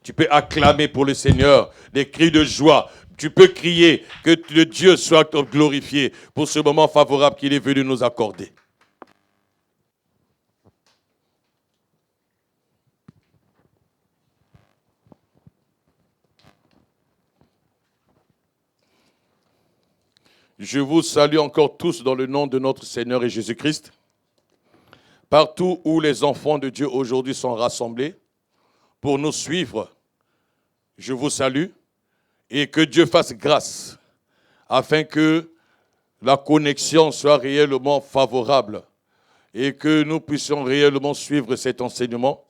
Tu peux acclamer pour le Seigneur des cris de joie. Tu peux crier que le Dieu soit glorifié pour ce moment favorable qu'il est venu nous accorder. Je vous salue encore tous dans le nom de notre Seigneur et Jésus-Christ. Partout où les enfants de Dieu aujourd'hui sont rassemblés pour nous suivre, je vous salue et que Dieu fasse grâce afin que la connexion soit réellement favorable et que nous puissions réellement suivre cet enseignement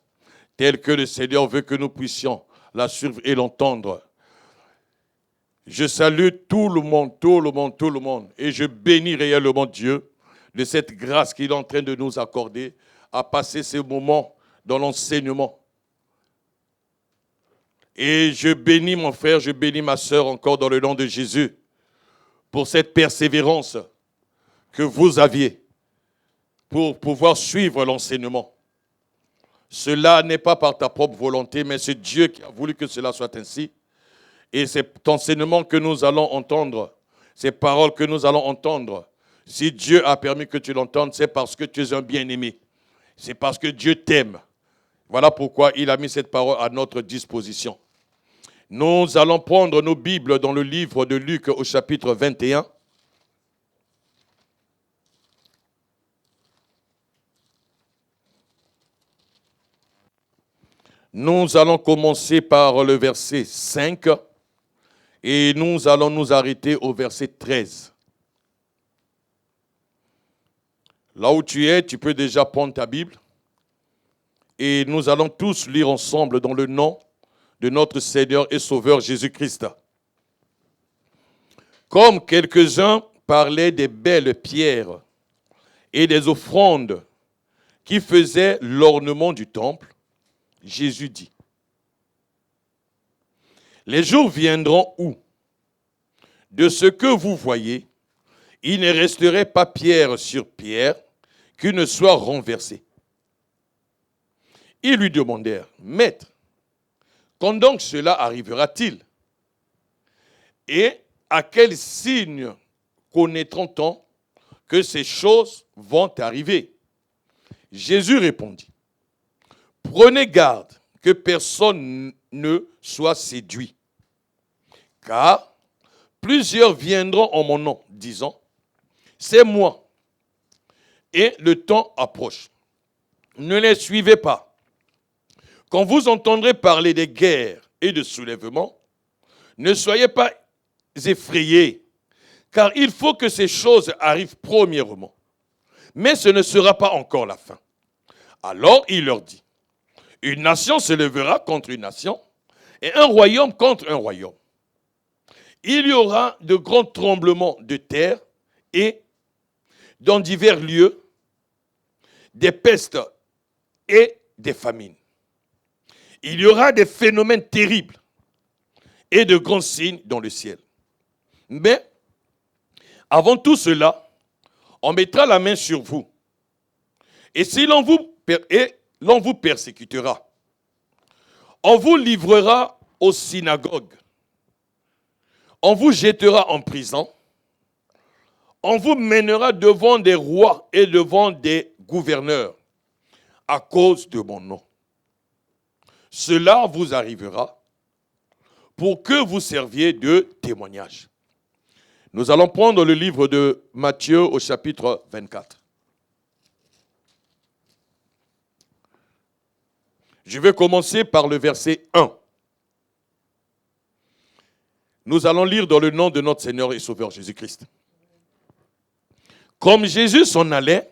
tel que le Seigneur veut que nous puissions la suivre et l'entendre. Je salue tout le monde, et je bénis réellement Dieu de cette grâce qu'il est en train de nous accorder à passer ces moments dans l'enseignement. Et je bénis mon frère, je bénis ma sœur encore dans le nom de Jésus pour cette persévérance que vous aviez pour pouvoir suivre l'enseignement. Cela n'est pas par ta propre volonté, mais c'est Dieu qui a voulu que cela soit ainsi. Et cet enseignement que nous allons entendre, ces paroles que nous allons entendre, si Dieu a permis que tu l'entendes, c'est parce que tu es un bien-aimé. C'est parce que Dieu t'aime. Voilà pourquoi il a mis cette parole à notre disposition. Nous allons prendre nos Bibles dans le livre de Luc au chapitre 21. Nous allons commencer par le verset 5 et nous allons nous arrêter au verset 13. Là où tu es, tu peux déjà prendre ta Bible et nous allons tous lire ensemble dans le nom de notre Seigneur et Sauveur Jésus-Christ. Comme quelques-uns parlaient des belles pierres et des offrandes qui faisaient l'ornement du temple, Jésus dit, « Les jours viendront où, de ce que vous voyez, il ne resterait pas pierre sur pierre qui ne soit renversée. » Ils lui demandèrent, « Maître, quand donc cela arrivera-t-il? Et à quel signe connaîtront-on que ces choses vont arriver? » Jésus répondit, « Prenez garde que personne ne soit séduit, car plusieurs viendront en mon nom, disant, « C'est moi, et le temps approche. » Ne les suivez pas. Quand vous entendrez parler des guerres et de soulèvements, ne soyez pas effrayés, car il faut que ces choses arrivent premièrement. Mais ce ne sera pas encore la fin. Alors il leur dit, une nation se lèvera contre une nation, et un royaume contre un royaume. Il y aura de grands tremblements de terre, et dans divers lieux, des pestes et des famines. Il y aura des phénomènes terribles et de grands signes dans le ciel. Mais, avant tout cela, on mettra la main sur vous. Et si l'on vous persécutera, on vous livrera aux synagogues, on vous jettera en prison, on vous mènera devant des rois et devant des gouverneurs à cause de mon nom. Cela vous arrivera pour que vous serviez de témoignage. Nous allons prendre le livre de Matthieu au chapitre 24. Je vais commencer par le verset 1. Nous allons lire dans le nom de notre Seigneur et Sauveur Jésus-Christ. Comme Jésus s'en allait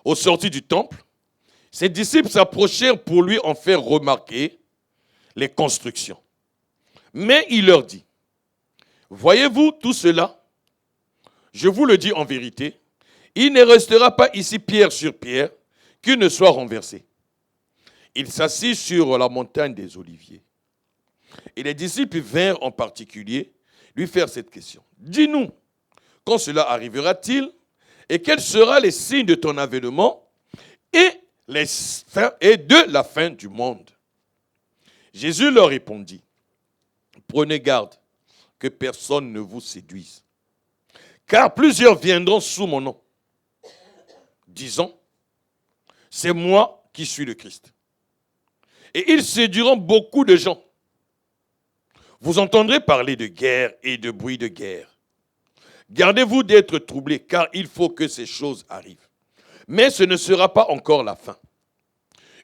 au sortir du temple, ses disciples s'approchèrent pour lui en faire remarquer les constructions. Mais il leur dit, « Voyez-vous tout cela? Je vous le dis en vérité, il ne restera pas ici pierre sur pierre qui ne soit renversée. » Il s'assit sur la montagne des Oliviers. Et les disciples vinrent en particulier lui faire cette question. « Dis-nous, quand cela arrivera-t-il? Et quels seront les signes de ton avènement et de la fin du monde? » Jésus leur répondit, prenez garde que personne ne vous séduise. Car plusieurs viendront sous mon nom, disant, c'est moi qui suis le Christ. Et ils séduiront beaucoup de gens. Vous entendrez parler de guerre et de bruit de guerre. Gardez-vous d'être troublés, car il faut que ces choses arrivent. Mais ce ne sera pas encore la fin.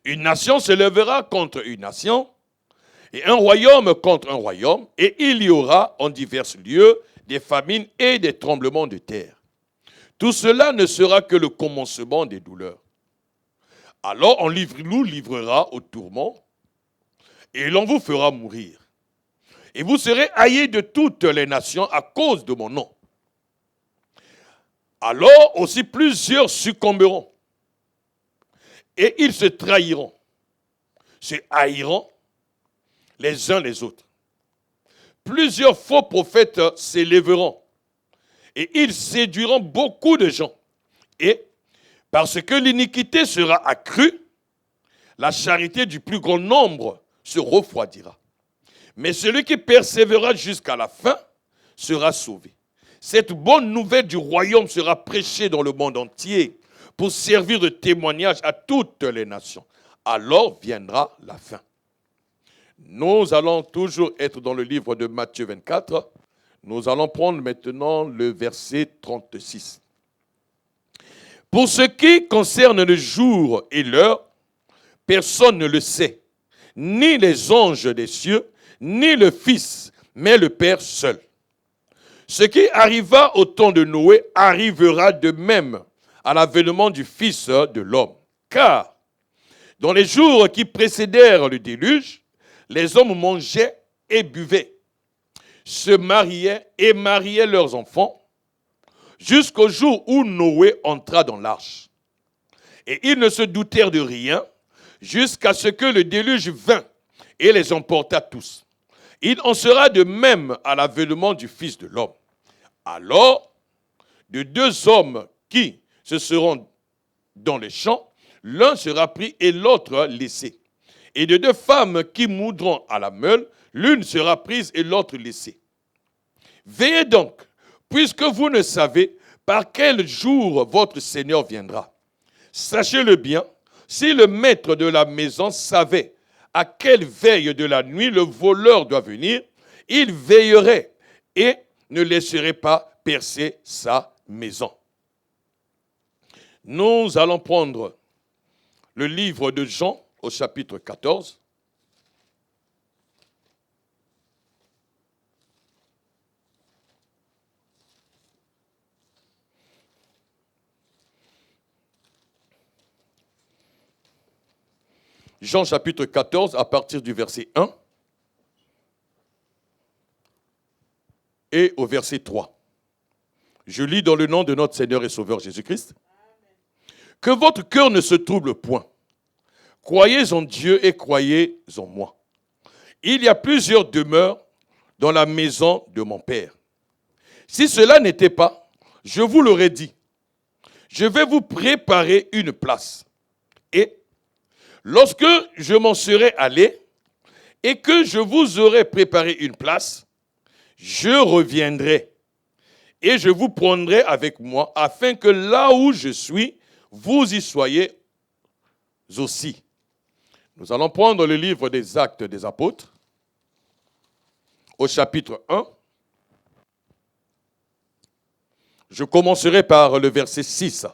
Une nation se lèvera contre une nation, et un royaume contre un royaume, et il y aura en divers lieux des famines et des tremblements de terre. Tout cela ne sera que le commencement des douleurs. Alors on nous livrera au tourment, et l'on vous fera mourir. Et vous serez haïs de toutes les nations à cause de mon nom. Alors aussi plusieurs succomberont, et ils se trahiront, se haïront les uns les autres. Plusieurs faux prophètes s'élèveront, et ils séduiront beaucoup de gens. Et parce que l'iniquité sera accrue, la charité du plus grand nombre se refroidira. Mais celui qui persévérera jusqu'à la fin sera sauvé. Cette bonne nouvelle du royaume sera prêchée dans le monde entier pour servir de témoignage à toutes les nations. Alors viendra la fin. Nous allons toujours être dans le livre de Matthieu 24. Nous allons prendre maintenant le verset 36. Pour ce qui concerne le jour et l'heure, personne ne le sait, ni les anges des cieux, ni le Fils, mais le Père seul. Ce qui arriva au temps de Noé arrivera de même à l'avènement du Fils de l'homme. Car dans les jours qui précédèrent le déluge, les hommes mangeaient et buvaient, se mariaient et mariaient leurs enfants, jusqu'au jour où Noé entra dans l'arche. Et ils ne se doutèrent de rien, jusqu'à ce que le déluge vint et les emporta tous. Il en sera de même à l'avènement du Fils de l'homme. Alors, de deux hommes qui se seront dans les champs, l'un sera pris et l'autre laissé. Et de deux femmes qui moudront à la meule, l'une sera prise et l'autre laissée. Veillez donc, puisque vous ne savez par quel jour votre Seigneur viendra. Sachez-le bien, si le maître de la maison savait à quelle veille de la nuit le voleur doit venir, il veillerait et ne laisserait pas percer sa maison. Nous allons prendre le livre de Jean au chapitre 14. Jean chapitre 14 à partir du verset 1 et au verset 3. Je lis dans le nom de notre Seigneur et Sauveur Jésus-Christ. Que votre cœur ne se trouble point. Croyez en Dieu et croyez en moi. Il y a plusieurs demeures dans la maison de mon Père. Si cela n'était pas, je vous l'aurais dit. Je vais vous préparer une place. Et lorsque je m'en serai allé et que je vous aurai préparé une place, je reviendrai et je vous prendrai avec moi afin que là où je suis, vous y soyez aussi. Nous allons prendre le livre des Actes des Apôtres au chapitre 1. Je commencerai par le verset 6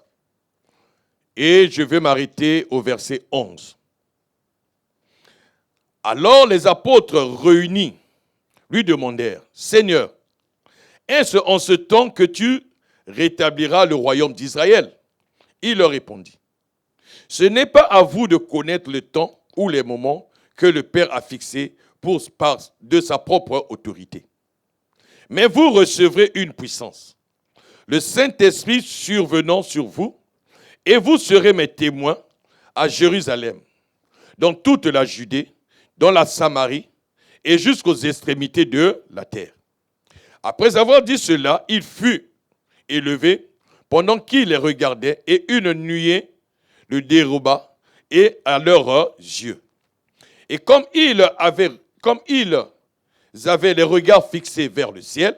et je vais m'arrêter au verset 11. Alors les apôtres réunis lui demandèrent, « Seigneur, est-ce en ce temps que tu rétabliras le royaume d'Israël ?» Il leur répondit, « Ce n'est pas à vous de connaître le temps ou les moments que le Père a fixés de sa propre autorité. Mais vous recevrez une puissance, le Saint-Esprit survenant sur vous, et vous serez mes témoins à Jérusalem, dans toute la Judée, dans la Samarie et jusqu'aux extrémités de la terre. » Après avoir dit cela, il fut élevé pendant qu'il les regardait et une nuée le déroba et à leurs yeux. Et comme ils avaient les regards fixés vers le ciel,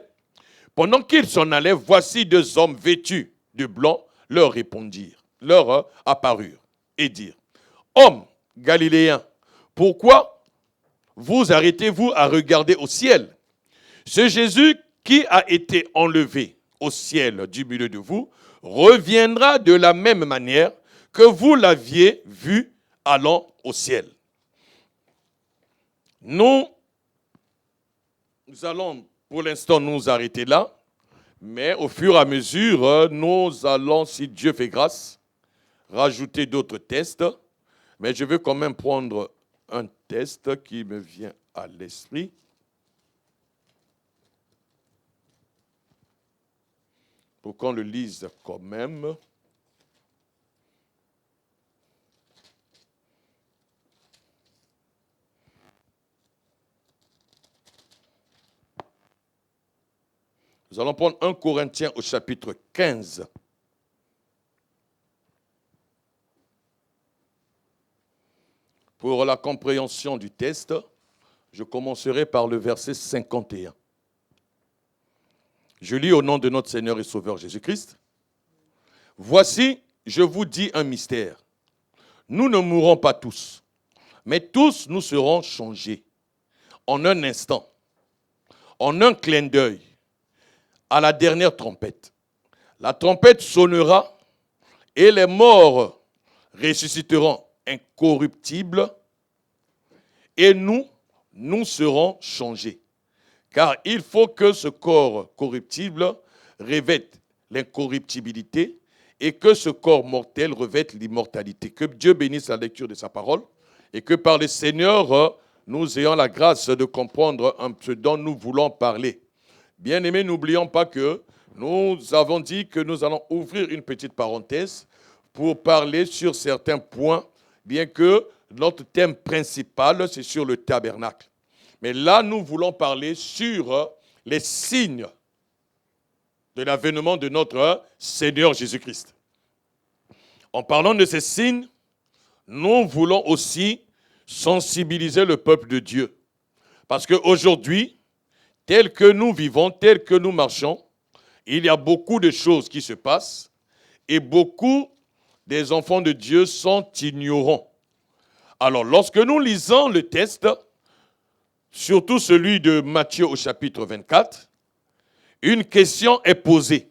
pendant qu'ils s'en allaient, voici deux hommes vêtus de blanc leur apparurent et dirent, hommes galiléens, pourquoi vous arrêtez-vous à regarder au ciel? Ce Jésus qui a été enlevé au ciel du milieu de vous reviendra de la même manière que vous l'aviez vu allant au ciel. Nous allons pour l'instant nous arrêter là, mais au fur et à mesure, nous allons, si Dieu fait grâce, rajouter d'autres tests. Mais je vais quand même prendre un test qui me vient à l'esprit. Pour qu'on le lise quand même. Nous allons prendre 1 Corinthiens au chapitre 15. Pour la compréhension du test, je commencerai par le verset 51. Je lis au nom de notre Seigneur et Sauveur Jésus-Christ. Voici, je vous dis un mystère. Nous ne mourrons pas tous, mais tous nous serons changés en un instant, en un clin d'œil, à la dernière trompette. La trompette sonnera et les morts ressusciteront incorruptibles et nous serons changés. Car il faut que ce corps corruptible revête l'incorruptibilité et que ce corps mortel revête l'immortalité. Que Dieu bénisse la lecture de sa parole et que par le Seigneur, nous ayons la grâce de comprendre ce dont nous voulons parler. Bien-aimés, n'oublions pas que nous avons dit que nous allons ouvrir une petite parenthèse pour parler sur certains points, bien que notre thème principal, c'est sur le tabernacle. Mais là, nous voulons parler sur les signes de l'avènement de notre Seigneur Jésus-Christ. En parlant de ces signes, nous voulons aussi sensibiliser le peuple de Dieu. Parce qu'aujourd'hui, tel que nous vivons, tel que nous marchons, il y a beaucoup de choses qui se passent et beaucoup des enfants de Dieu sont ignorants. Alors, lorsque nous lisons le texte, surtout celui de Matthieu au chapitre 24, une question est posée.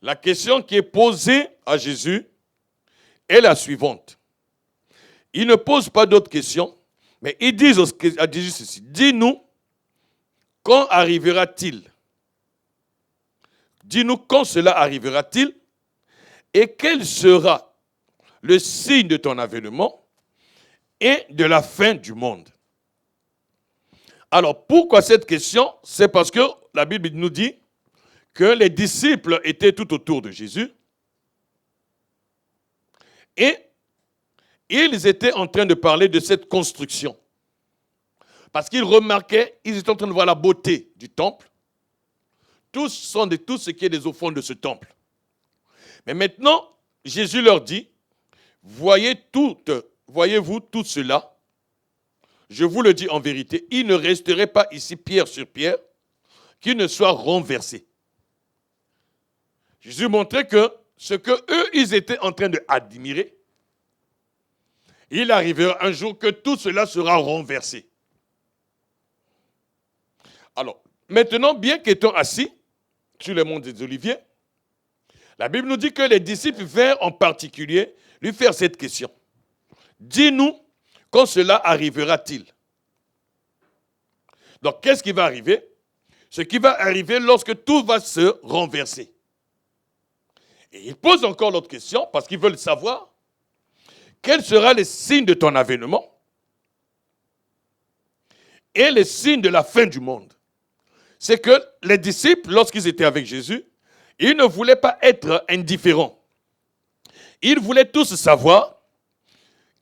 La question qui est posée à Jésus est la suivante. Il ne pose pas d'autres questions, mais il dit à Jésus ceci. Dis-nous, quand arrivera-t-il? Dis-nous quand cela arrivera-t-il et quel sera le signe de ton avènement et de la fin du monde? Alors, pourquoi cette question? C'est parce que la Bible nous dit que les disciples étaient tout autour de Jésus et ils étaient en train de parler de cette construction. Parce qu'ils remarquaient, ils étaient en train de voir la beauté du temple. Tous sont de tout ce qui est des offrandes de ce temple. Mais maintenant, Jésus leur dit, voyez-vous tout cela? Je vous le dis en vérité, il ne resterait pas ici pierre sur pierre qui ne soit renversé. Jésus montrait que ce que eux, ils étaient en train d'admirer, il arrivera un jour que tout cela sera renversé. Alors, maintenant, bien qu'étant assis sur le mont des Oliviers, la Bible nous dit que les disciples vinrent en particulier lui faire cette question. Dis-nous, quand cela arrivera-t-il? Donc, qu'est-ce qui va arriver? Ce qui va arriver lorsque tout va se renverser. Et ils posent encore l'autre question parce qu'ils veulent savoir quel sera le signe de ton avènement et le signe de la fin du monde. C'est que les disciples, lorsqu'ils étaient avec Jésus, ils ne voulaient pas être indifférents. Ils voulaient tous savoir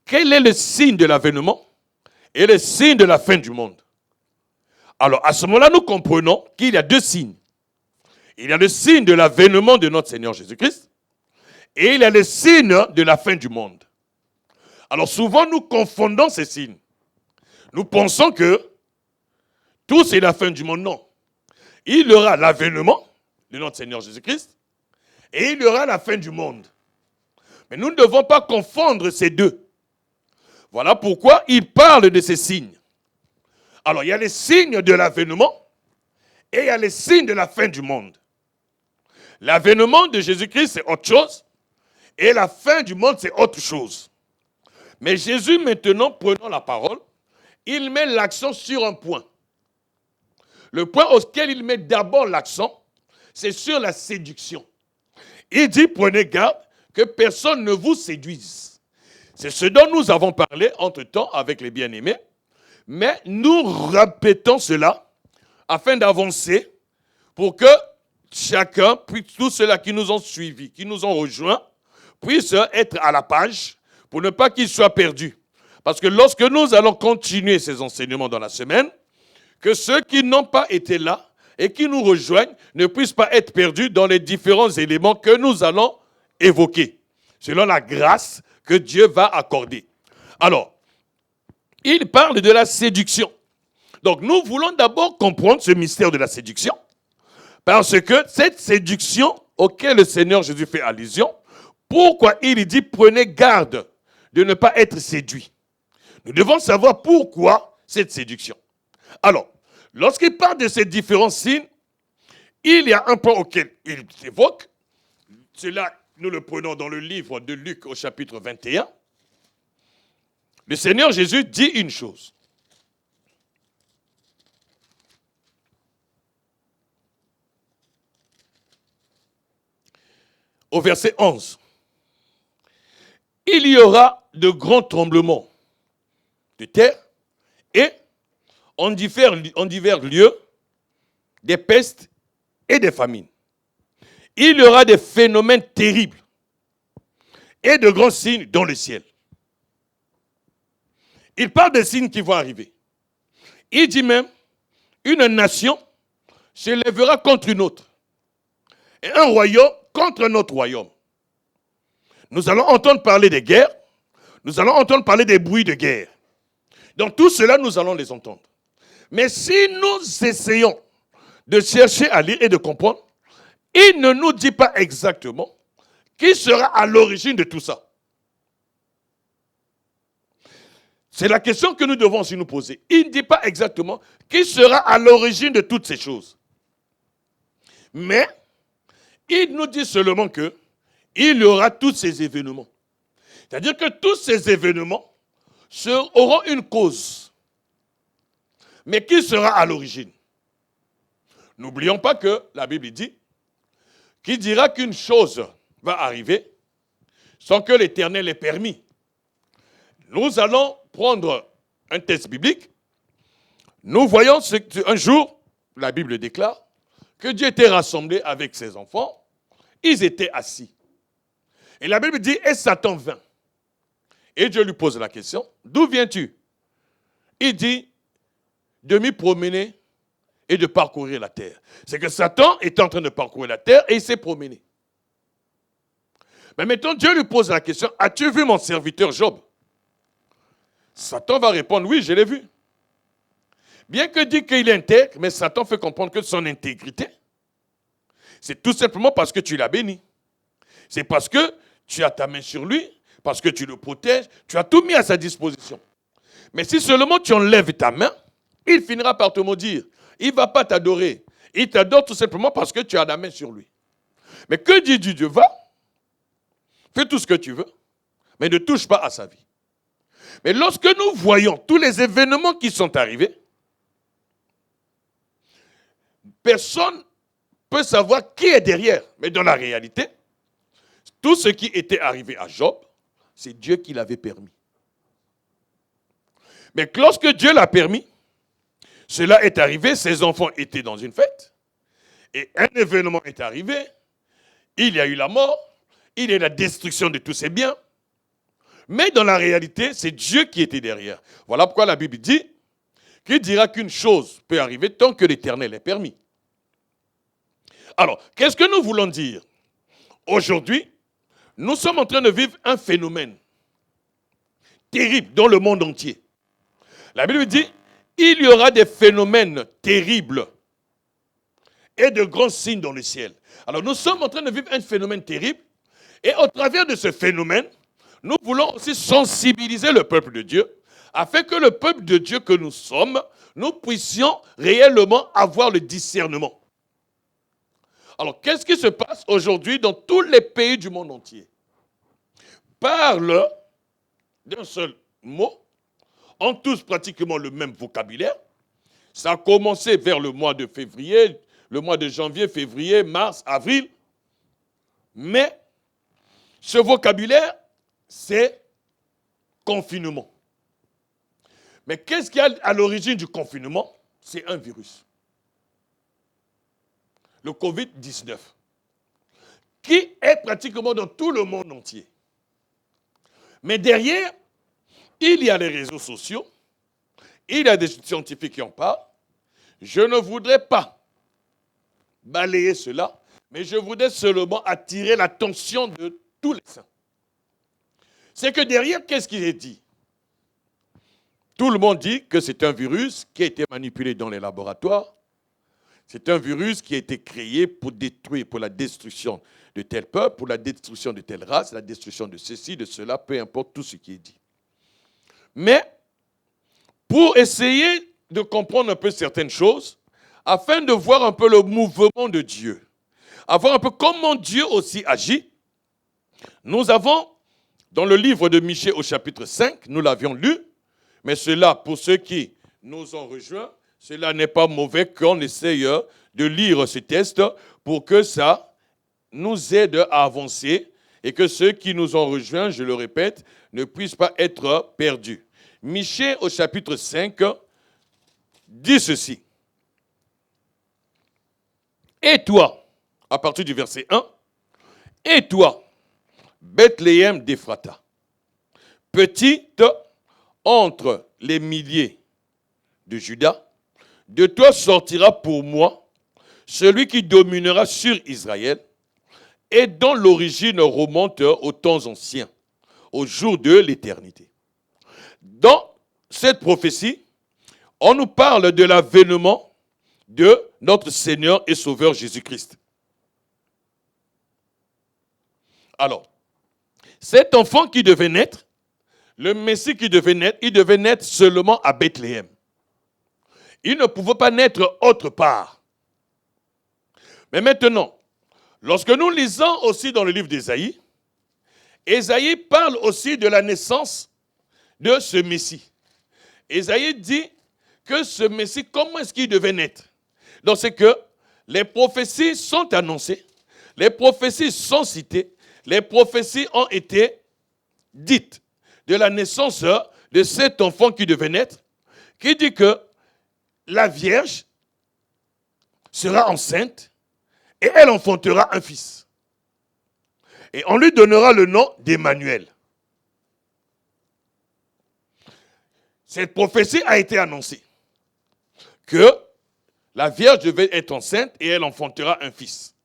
quel est le signe de l'avènement et le signe de la fin du monde. Alors, à ce moment-là, nous comprenons qu'il y a deux signes. Il y a le signe de l'avènement de notre Seigneur Jésus-Christ et il y a le signe de la fin du monde. Alors, souvent, nous confondons ces signes. Nous pensons que tout c'est la fin du monde. Non. Il y aura l'avènement de notre Seigneur Jésus-Christ et il y aura la fin du monde. Mais nous ne devons pas confondre ces deux. Voilà pourquoi il parle de ces signes. Alors, il y a les signes de l'avènement et il y a les signes de la fin du monde. L'avènement de Jésus-Christ, c'est autre chose. Et la fin du monde, c'est autre chose. Mais Jésus, maintenant, prenant la parole, il met l'accent sur un point. Le point auquel il met d'abord l'accent, c'est sur la séduction. Il dit, prenez garde que personne ne vous séduise. C'est ce dont nous avons parlé entre-temps avec les bien-aimés. Mais nous répétons cela afin d'avancer pour que chacun, puis tous ceux-là qui nous ont suivis, qui nous ont rejoints, puissent être à la page pour ne pas qu'ils soient perdus. Parce que lorsque nous allons continuer ces enseignements dans la semaine, que ceux qui n'ont pas été là et qui nous rejoignent ne puissent pas être perdus dans les différents éléments que nous allons évoquer, selon la grâce que Dieu va accorder. Alors, il parle de la séduction. Donc, nous voulons d'abord comprendre ce mystère de la séduction, parce que cette séduction auquel le Seigneur Jésus fait allusion, pourquoi il dit prenez garde de ne pas être séduit. Nous devons savoir pourquoi cette séduction. Alors, lorsqu'il parle de ces différents signes, il y a un point auquel il évoque. Cela, nous le prenons dans le livre de Luc au chapitre 21. Le Seigneur Jésus dit une chose. Au verset 11. Il y aura de grands tremblements de terre et en divers lieux des pestes et des famines. Il y aura des phénomènes terribles et de grands signes dans le ciel. Il parle des signes qui vont arriver. Il dit même, une nation se lèvera contre une autre et un royaume contre un autre royaume. Nous allons entendre parler des guerres, nous allons entendre parler des bruits de guerre. Donc tout cela, nous allons les entendre. Mais si nous essayons de chercher à lire et de comprendre, il ne nous dit pas exactement qui sera à l'origine de tout ça. C'est la question que nous devons aussi nous poser. Il ne dit pas exactement qui sera à l'origine de toutes ces choses. Mais il nous dit seulement que il y aura tous ces événements. C'est-à-dire que tous ces événements auront une cause. Mais qui sera à l'origine? N'oublions pas que la Bible dit qu'il dira qu'une chose va arriver sans que l'Éternel ait permis. Nous allons prendre un texte biblique. Nous voyons un jour, la Bible déclare, que Dieu était rassemblé avec ses enfants. Ils étaient assis. Et la Bible dit, et Satan vint. Et Dieu lui pose la question, d'où viens-tu? Il dit, de m'y promener et de parcourir la terre. C'est que Satan est en train de parcourir la terre et il s'est promené. Mais maintenant, Dieu lui pose la question, as-tu vu mon serviteur Job? Satan va répondre, oui, je l'ai vu. Bien que dit qu'il est intègre, mais Satan fait comprendre que son intégrité, c'est tout simplement parce que tu l'as béni. C'est parce que tu as ta main sur lui, parce que tu le protèges, tu as tout mis à sa disposition. Mais si seulement tu enlèves ta main, il finira par te maudire. Il ne va pas t'adorer. Il t'adore tout simplement parce que tu as la main sur lui. Mais que dit Dieu? Va, fais tout ce que tu veux, mais ne touche pas à sa vie. Mais lorsque nous voyons tous les événements qui sont arrivés, personne ne peut savoir qui est derrière. Mais dans la réalité, tout ce qui était arrivé à Job, c'est Dieu qui l'avait permis. Mais lorsque Dieu l'a permis, cela est arrivé, ses enfants étaient dans une fête, et un événement est arrivé, il y a eu la mort, il y a eu la destruction de tous ses biens, mais dans la réalité, c'est Dieu qui était derrière. Voilà pourquoi la Bible dit qu'il dira qu'une chose peut arriver tant que l'Éternel est permis. Alors, qu'est-ce que nous voulons dire? Aujourd'hui, nous sommes en train de vivre un phénomène terrible dans le monde entier. La Bible dit, il y aura des phénomènes terribles et de grands signes dans le ciel. Alors nous sommes en train de vivre un phénomène terrible et au travers de ce phénomène, nous voulons aussi sensibiliser le peuple de Dieu afin que le peuple de Dieu que nous sommes, nous puissions réellement avoir le discernement. Alors, qu'est-ce qui se passe aujourd'hui dans tous les pays du monde entier? Parlent d'un seul mot, ont tous pratiquement le même vocabulaire. Ça a commencé vers le mois de février, le mois de janvier, février, mars, avril. Mais ce vocabulaire, c'est confinement. Mais qu'est-ce qu'il y a à l'origine du confinement? C'est un virus. Le Covid-19, qui est pratiquement dans tout le monde entier. Mais derrière, il y a les réseaux sociaux, il y a des scientifiques qui en parlent. Je ne voudrais pas balayer cela, mais je voudrais seulement attirer l'attention de tous les saints. C'est que derrière, qu'est-ce qui est dit? Tout le monde dit que c'est un virus qui a été manipulé dans les laboratoires. C'est un virus qui a été créé pour détruire, pour la destruction de tel peuple, pour la destruction de telle race, la destruction de ceci, de cela, peu importe tout ce qui est dit. Mais, pour essayer de comprendre un peu certaines choses, afin de voir un peu le mouvement de Dieu, voir un peu comment Dieu aussi agit, nous avons, dans le livre de Michée au chapitre 5, nous l'avions lu, mais cela, pour ceux qui nous ont rejoints, cela n'est pas mauvais qu'on essaye de lire ce texte pour que ça nous aide à avancer et que ceux qui nous ont rejoints, je le répète, ne puissent pas être perdus. Michée au chapitre 5 dit ceci. Et toi, à partir du verset 1, et toi, Bethléem d'Éphrata, petite entre les milliers de Juda, de toi sortira pour moi celui qui dominera sur Israël et dont l'origine remonte aux temps anciens, au jour de l'éternité. Dans cette prophétie, on nous parle de l'avènement de notre Seigneur et Sauveur Jésus-Christ. Alors, cet enfant qui devait naître, le Messie qui devait naître, il devait naître seulement à Bethléem. Il ne pouvait pas naître autre part. Mais maintenant, lorsque nous lisons aussi dans le livre d'Ésaïe, Ésaïe parle aussi de la naissance de ce Messie. Ésaïe dit que ce Messie, comment est-ce qu'il devait naître? Donc c'est que les prophéties sont annoncées, les prophéties sont citées, les prophéties ont été dites de la naissance de cet enfant qui devait naître, qui dit que la Vierge sera enceinte et elle enfantera un fils. Et on lui donnera le nom d'Emmanuel. Cette prophétie a été annoncée que la Vierge devait être enceinte et elle enfantera un fils.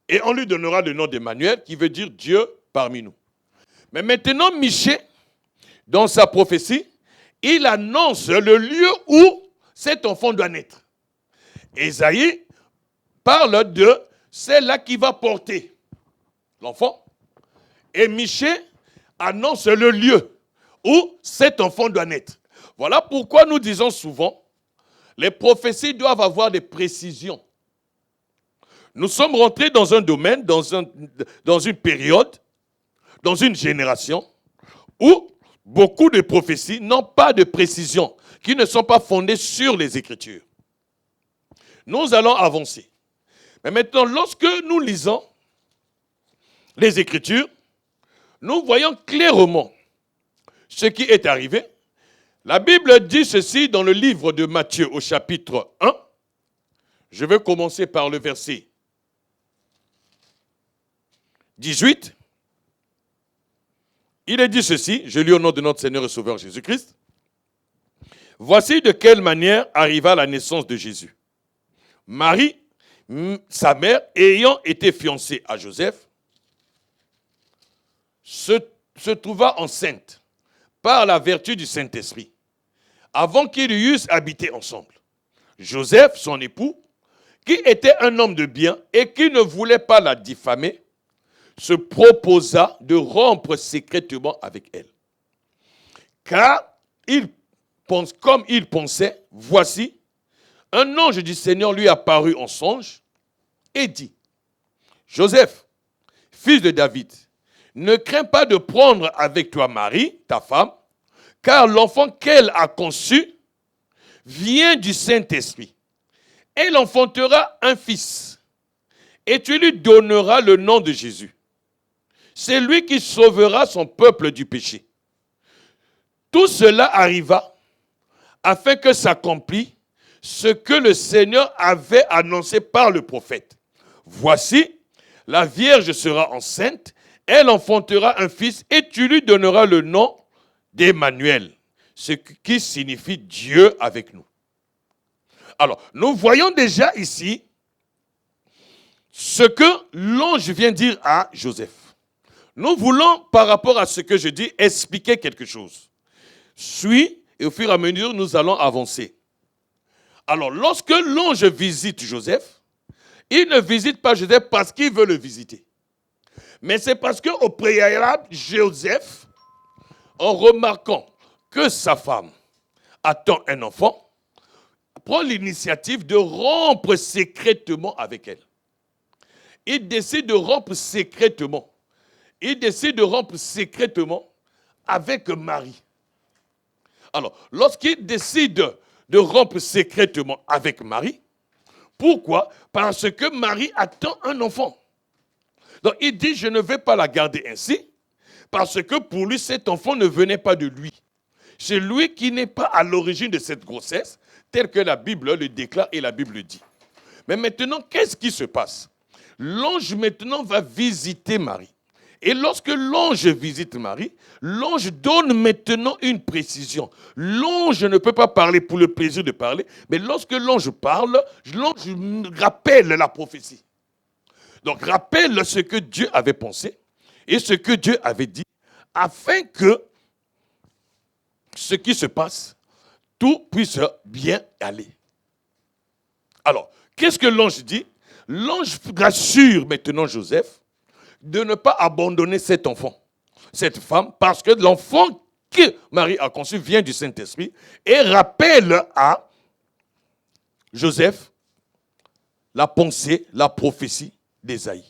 Et on lui donnera le nom d'Emmanuel qui veut dire Dieu parmi nous. Mais maintenant, Michée, dans sa prophétie, il annonce le lieu où cet enfant doit naître. Ésaïe parle de celle-là qui va porter l'enfant. Et Michée annonce le lieu où cet enfant doit naître. Voilà pourquoi nous disons souvent, les prophéties doivent avoir des précisions. Nous sommes rentrés dans un domaine, dans une période, dans une génération, où beaucoup de prophéties n'ont pas de précision, qui ne sont pas fondées sur les Écritures. Nous allons avancer. Mais maintenant, lorsque nous lisons les Écritures, nous voyons clairement ce qui est arrivé. La Bible dit ceci dans le livre de Matthieu au chapitre 1. Je vais commencer par le verset 18. Il est dit ceci, je lis au nom de notre Seigneur et Sauveur Jésus-Christ. Voici de quelle manière arriva la naissance de Jésus. Marie, sa mère, ayant été fiancée à Joseph, se trouva enceinte par la vertu du Saint-Esprit. avant qu'ils eussent habité ensemble. Joseph, son époux, qui était un homme de bien et qui ne voulait pas la diffamer, se proposa de rompre secrètement avec elle. Car comme il pensait, voici, un ange du Seigneur lui apparut en songe et dit, Joseph, fils de David, ne crains pas de prendre avec toi Marie, ta femme, car l'enfant qu'elle a conçu vient du Saint-Esprit. Elle enfantera un fils, et tu lui donneras le nom de Jésus. C'est lui qui sauvera son peuple du péché. Tout cela arriva afin que s'accomplisse ce que le Seigneur avait annoncé par le prophète. Voici, la Vierge sera enceinte, elle enfantera un fils et tu lui donneras le nom d'Emmanuel, ce qui signifie Dieu avec nous. Alors, nous voyons déjà ici ce que l'ange vient dire à Joseph. Nous voulons, par rapport à ce que je dis, expliquer quelque chose. Suis, et au fur et à mesure, nous allons avancer. Alors, lorsque l'ange visite Joseph, il ne visite pas Joseph parce qu'il veut le visiter. Mais c'est parce qu'au préalable, Joseph, en remarquant que sa femme attend un enfant, prend l'initiative de rompre secrètement avec elle. Il décide de rompre secrètement. Il décide de rompre secrètement avec Marie. Alors, lorsqu'il décide de rompre secrètement avec Marie, pourquoi? Parce que Marie attend un enfant. Donc, il dit, je ne vais pas la garder ainsi, parce que pour lui, cet enfant ne venait pas de lui. C'est lui qui n'est pas à l'origine de cette grossesse, tel que la Bible le déclare et la Bible le dit. Mais maintenant, qu'est-ce qui se passe? L'ange maintenant va visiter Marie. Et lorsque l'ange visite Marie, l'ange donne maintenant une précision. L'ange ne peut pas parler pour le plaisir de parler, mais lorsque l'ange parle, l'ange rappelle la prophétie. Donc rappelle ce que Dieu avait pensé et ce que Dieu avait dit, afin que ce qui se passe, tout puisse bien aller. Alors, qu'est-ce que l'ange dit? L'ange rassure maintenant Joseph de ne pas abandonner cet enfant, cette femme, parce que l'enfant que Marie a conçu vient du Saint-Esprit et rappelle à Joseph la pensée, la prophétie d'Ésaïe.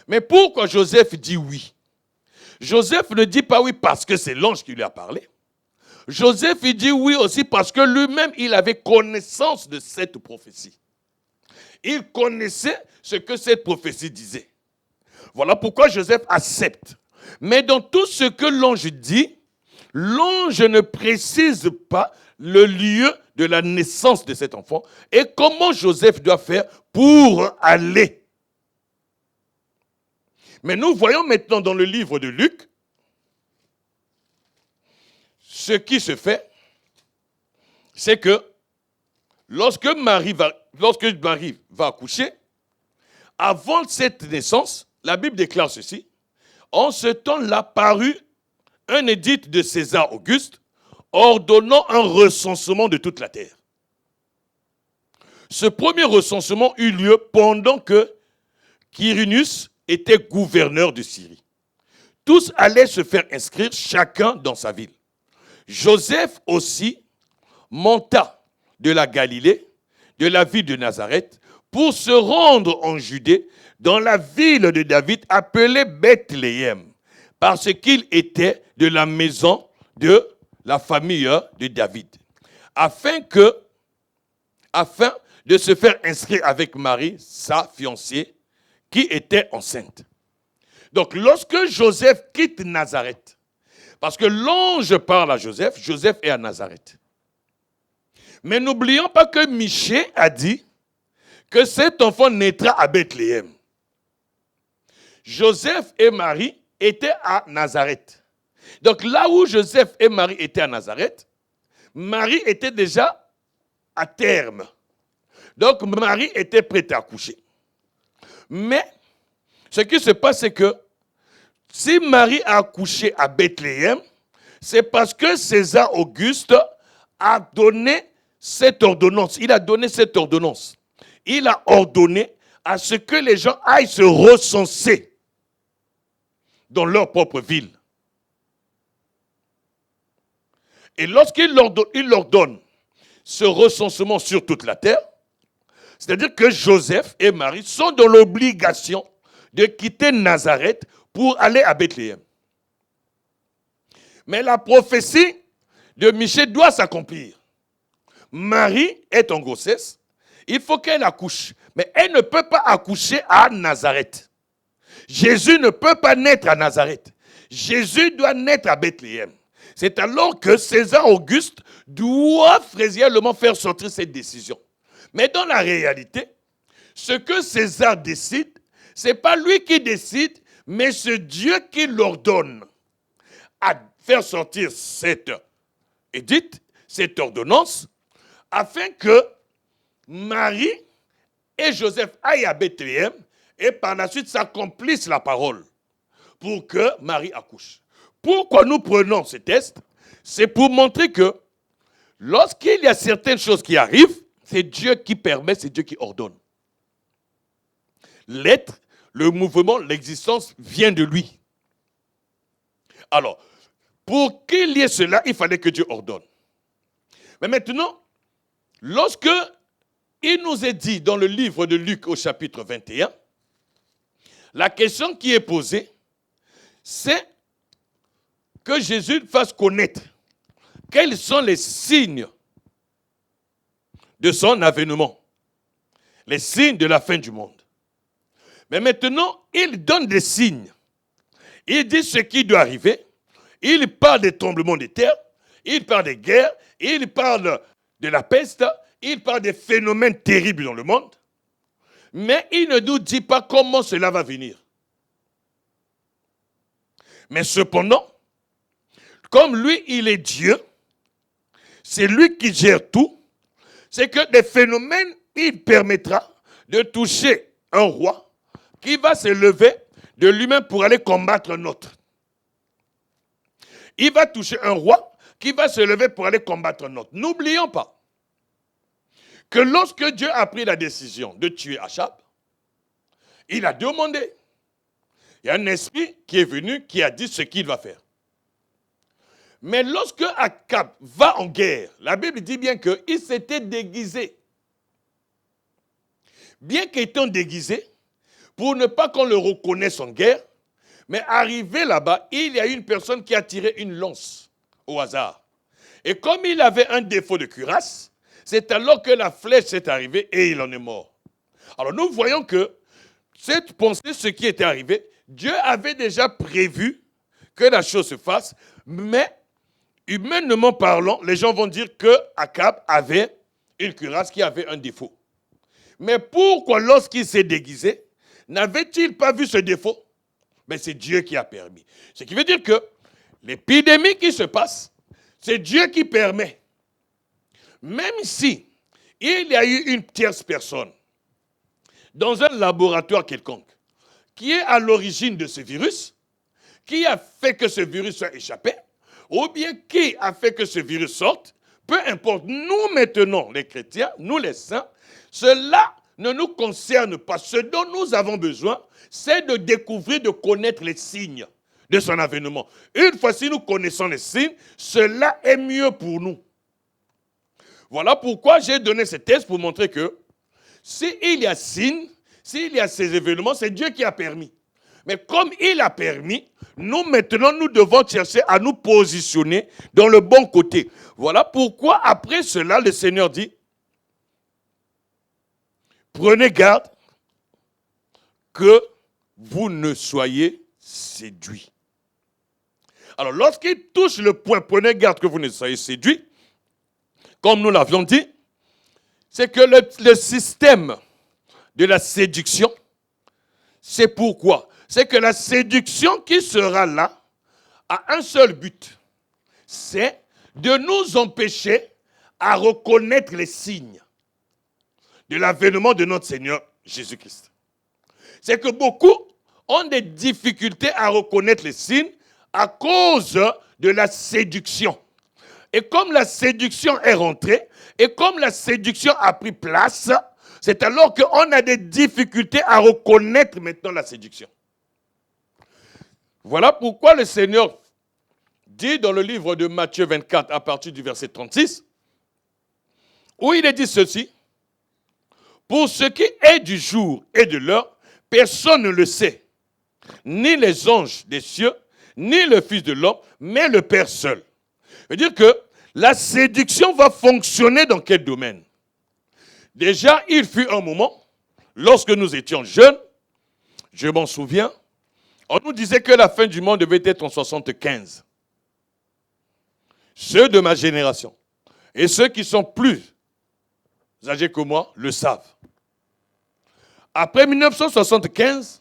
Mais pourquoi Joseph dit oui? Joseph ne dit pas oui parce que c'est l'ange qui lui a parlé. Joseph il dit oui aussi parce que lui-même il avait connaissance de cette prophétie. Il connaissait ce que cette prophétie disait. Voilà pourquoi Joseph accepte. Mais dans tout ce que l'ange dit, l'ange ne précise pas le lieu de la naissance de cet enfant et comment Joseph doit faire pour aller. Mais nous voyons maintenant dans le livre de Luc ce qui se fait, c'est que lorsque Marie va accoucher, avant cette naissance, la Bible déclare ceci, en ce temps-là parut un édit de César Auguste ordonnant un recensement de toute la terre. Ce premier recensement eut lieu pendant que Quirinius était gouverneur de Syrie. Tous allaient se faire inscrire, chacun dans sa ville. Joseph aussi monta de la Galilée, de la ville de Nazareth, pour se rendre en Judée, dans la ville de David, appelée Bethléem, parce qu'il était de la maison de la famille de David, afin de se faire inscrire avec Marie, sa fiancée, qui était enceinte. Donc, lorsque Joseph quitte Nazareth, parce que l'ange parle à Joseph, Joseph est à Nazareth. Mais n'oublions pas que Michée a dit que cet enfant naîtra à Bethléem. Joseph et Marie étaient à Nazareth. Donc là où Joseph et Marie étaient à Nazareth, Marie était déjà à terme. Donc Marie était prête à accoucher. Mais ce qui se passe, c'est que si Marie a accouché à Bethléem, c'est parce que César Auguste a donné cette ordonnance. Il a donné cette ordonnance. Il a ordonné à ce que les gens aillent se recenser dans leur propre ville. Et lorsqu'il leur donne ce recensement sur toute la terre, c'est-à-dire que Joseph et Marie sont dans l'obligation de quitter Nazareth pour aller à Bethléem. Mais la prophétie de Michée doit s'accomplir. Marie est en grossesse, il faut qu'elle accouche, mais elle ne peut pas accoucher à Nazareth. Jésus ne peut pas naître à Nazareth. Jésus doit naître à Bethléem. C'est alors que César Auguste doit réellement faire sortir cette décision. Mais dans la réalité, ce que César décide, ce n'est pas lui qui décide, mais c'est Dieu qui l'ordonne à faire sortir cette édite, cette ordonnance, afin que Marie et Joseph aillent à Bethléem et par la suite s'accomplisse la parole pour que Marie accouche. Pourquoi nous prenons ce test? C'est pour montrer que lorsqu'il y a certaines choses qui arrivent, c'est Dieu qui permet, c'est Dieu qui ordonne. L'être, le mouvement, l'existence vient de lui. Alors, pour qu'il y ait cela, il fallait que Dieu ordonne. Mais maintenant, lorsque il nous est dit dans le livre de Luc au chapitre 21, la question qui est posée, c'est que Jésus fasse connaître quels sont les signes de son avènement, les signes de la fin du monde. Mais maintenant, il donne des signes. Il dit ce qui doit arriver. Il parle des tremblements de terre, il parle des guerres, il parle de la peste, il parle des phénomènes terribles dans le monde. Mais il ne nous dit pas comment cela va venir. Mais cependant, comme lui, il est Dieu, c'est lui qui gère tout, c'est que des phénomènes, il permettra de toucher un roi qui va se lever de lui-même pour aller combattre un autre. Il va toucher un roi qui va se lever pour aller combattre un autre. N'oublions pas que lorsque Dieu a pris la décision de tuer Achab, il a demandé. Il y a un esprit qui est venu, qui a dit ce qu'il va faire. Mais lorsque Achab va en guerre, la Bible dit bien qu'il s'était déguisé. Bien qu'étant déguisé, pour ne pas qu'on le reconnaisse en guerre, mais arrivé là-bas, il y a une personne qui a tiré une lance au hasard. Et comme il avait un défaut de cuirasse, c'est alors que la flèche s'est arrivée et il en est mort. Alors nous voyons que cette pensée, ce qui était arrivé, Dieu avait déjà prévu que la chose se fasse, mais humainement parlant, les gens vont dire que Achab avait une cuirasse qui avait un défaut. Mais pourquoi lorsqu'il s'est déguisé, n'avait-il pas vu ce défaut? Mais c'est Dieu qui a permis. Ce qui veut dire que l'épidémie qui se passe, c'est Dieu qui permet. Même si il y a eu une tierce personne dans un laboratoire quelconque qui est à l'origine de ce virus, qui a fait que ce virus soit échappé, ou bien qui a fait que ce virus sorte, peu importe, nous maintenant, les chrétiens, nous les saints, cela ne nous concerne pas. Ce dont nous avons besoin, c'est de découvrir, de connaître les signes de son avènement. Une fois si nous connaissons les signes, cela est mieux pour nous. Voilà pourquoi j'ai donné ce test pour montrer que s'il y a signes, s'il y a ces événements, c'est Dieu qui a permis. Mais comme il a permis, nous maintenant, nous devons chercher à nous positionner dans le bon côté. Voilà pourquoi après cela, le Seigneur dit, prenez garde que vous ne soyez séduits. Alors, lorsqu'il touche le point, prenez garde que vous ne soyez séduits, comme nous l'avions dit, c'est que le système de la séduction, c'est pourquoi? C'est que la séduction qui sera là a un seul but, c'est de nous empêcher à reconnaître les signes de l'avènement de notre Seigneur Jésus-Christ. C'est que beaucoup ont des difficultés à reconnaître les signes à cause de la séduction. Et comme la séduction est rentrée, et comme la séduction a pris place, c'est alors qu'on a des difficultés à reconnaître maintenant la séduction. Voilà pourquoi le Seigneur dit dans le livre de Matthieu 24, à partir du verset 36, où il est dit ceci: pour ce qui est du jour et de l'heure, personne ne le sait, ni les anges des cieux, ni le Fils de l'homme, mais le Père seul. C'est-à-dire que la séduction va fonctionner dans quel domaine? Déjà, il fut un moment, lorsque nous étions jeunes, je m'en souviens, on nous disait que la fin du monde devait être en 75. Ceux de ma génération et ceux qui sont plus âgés que moi le savent. Après 1975,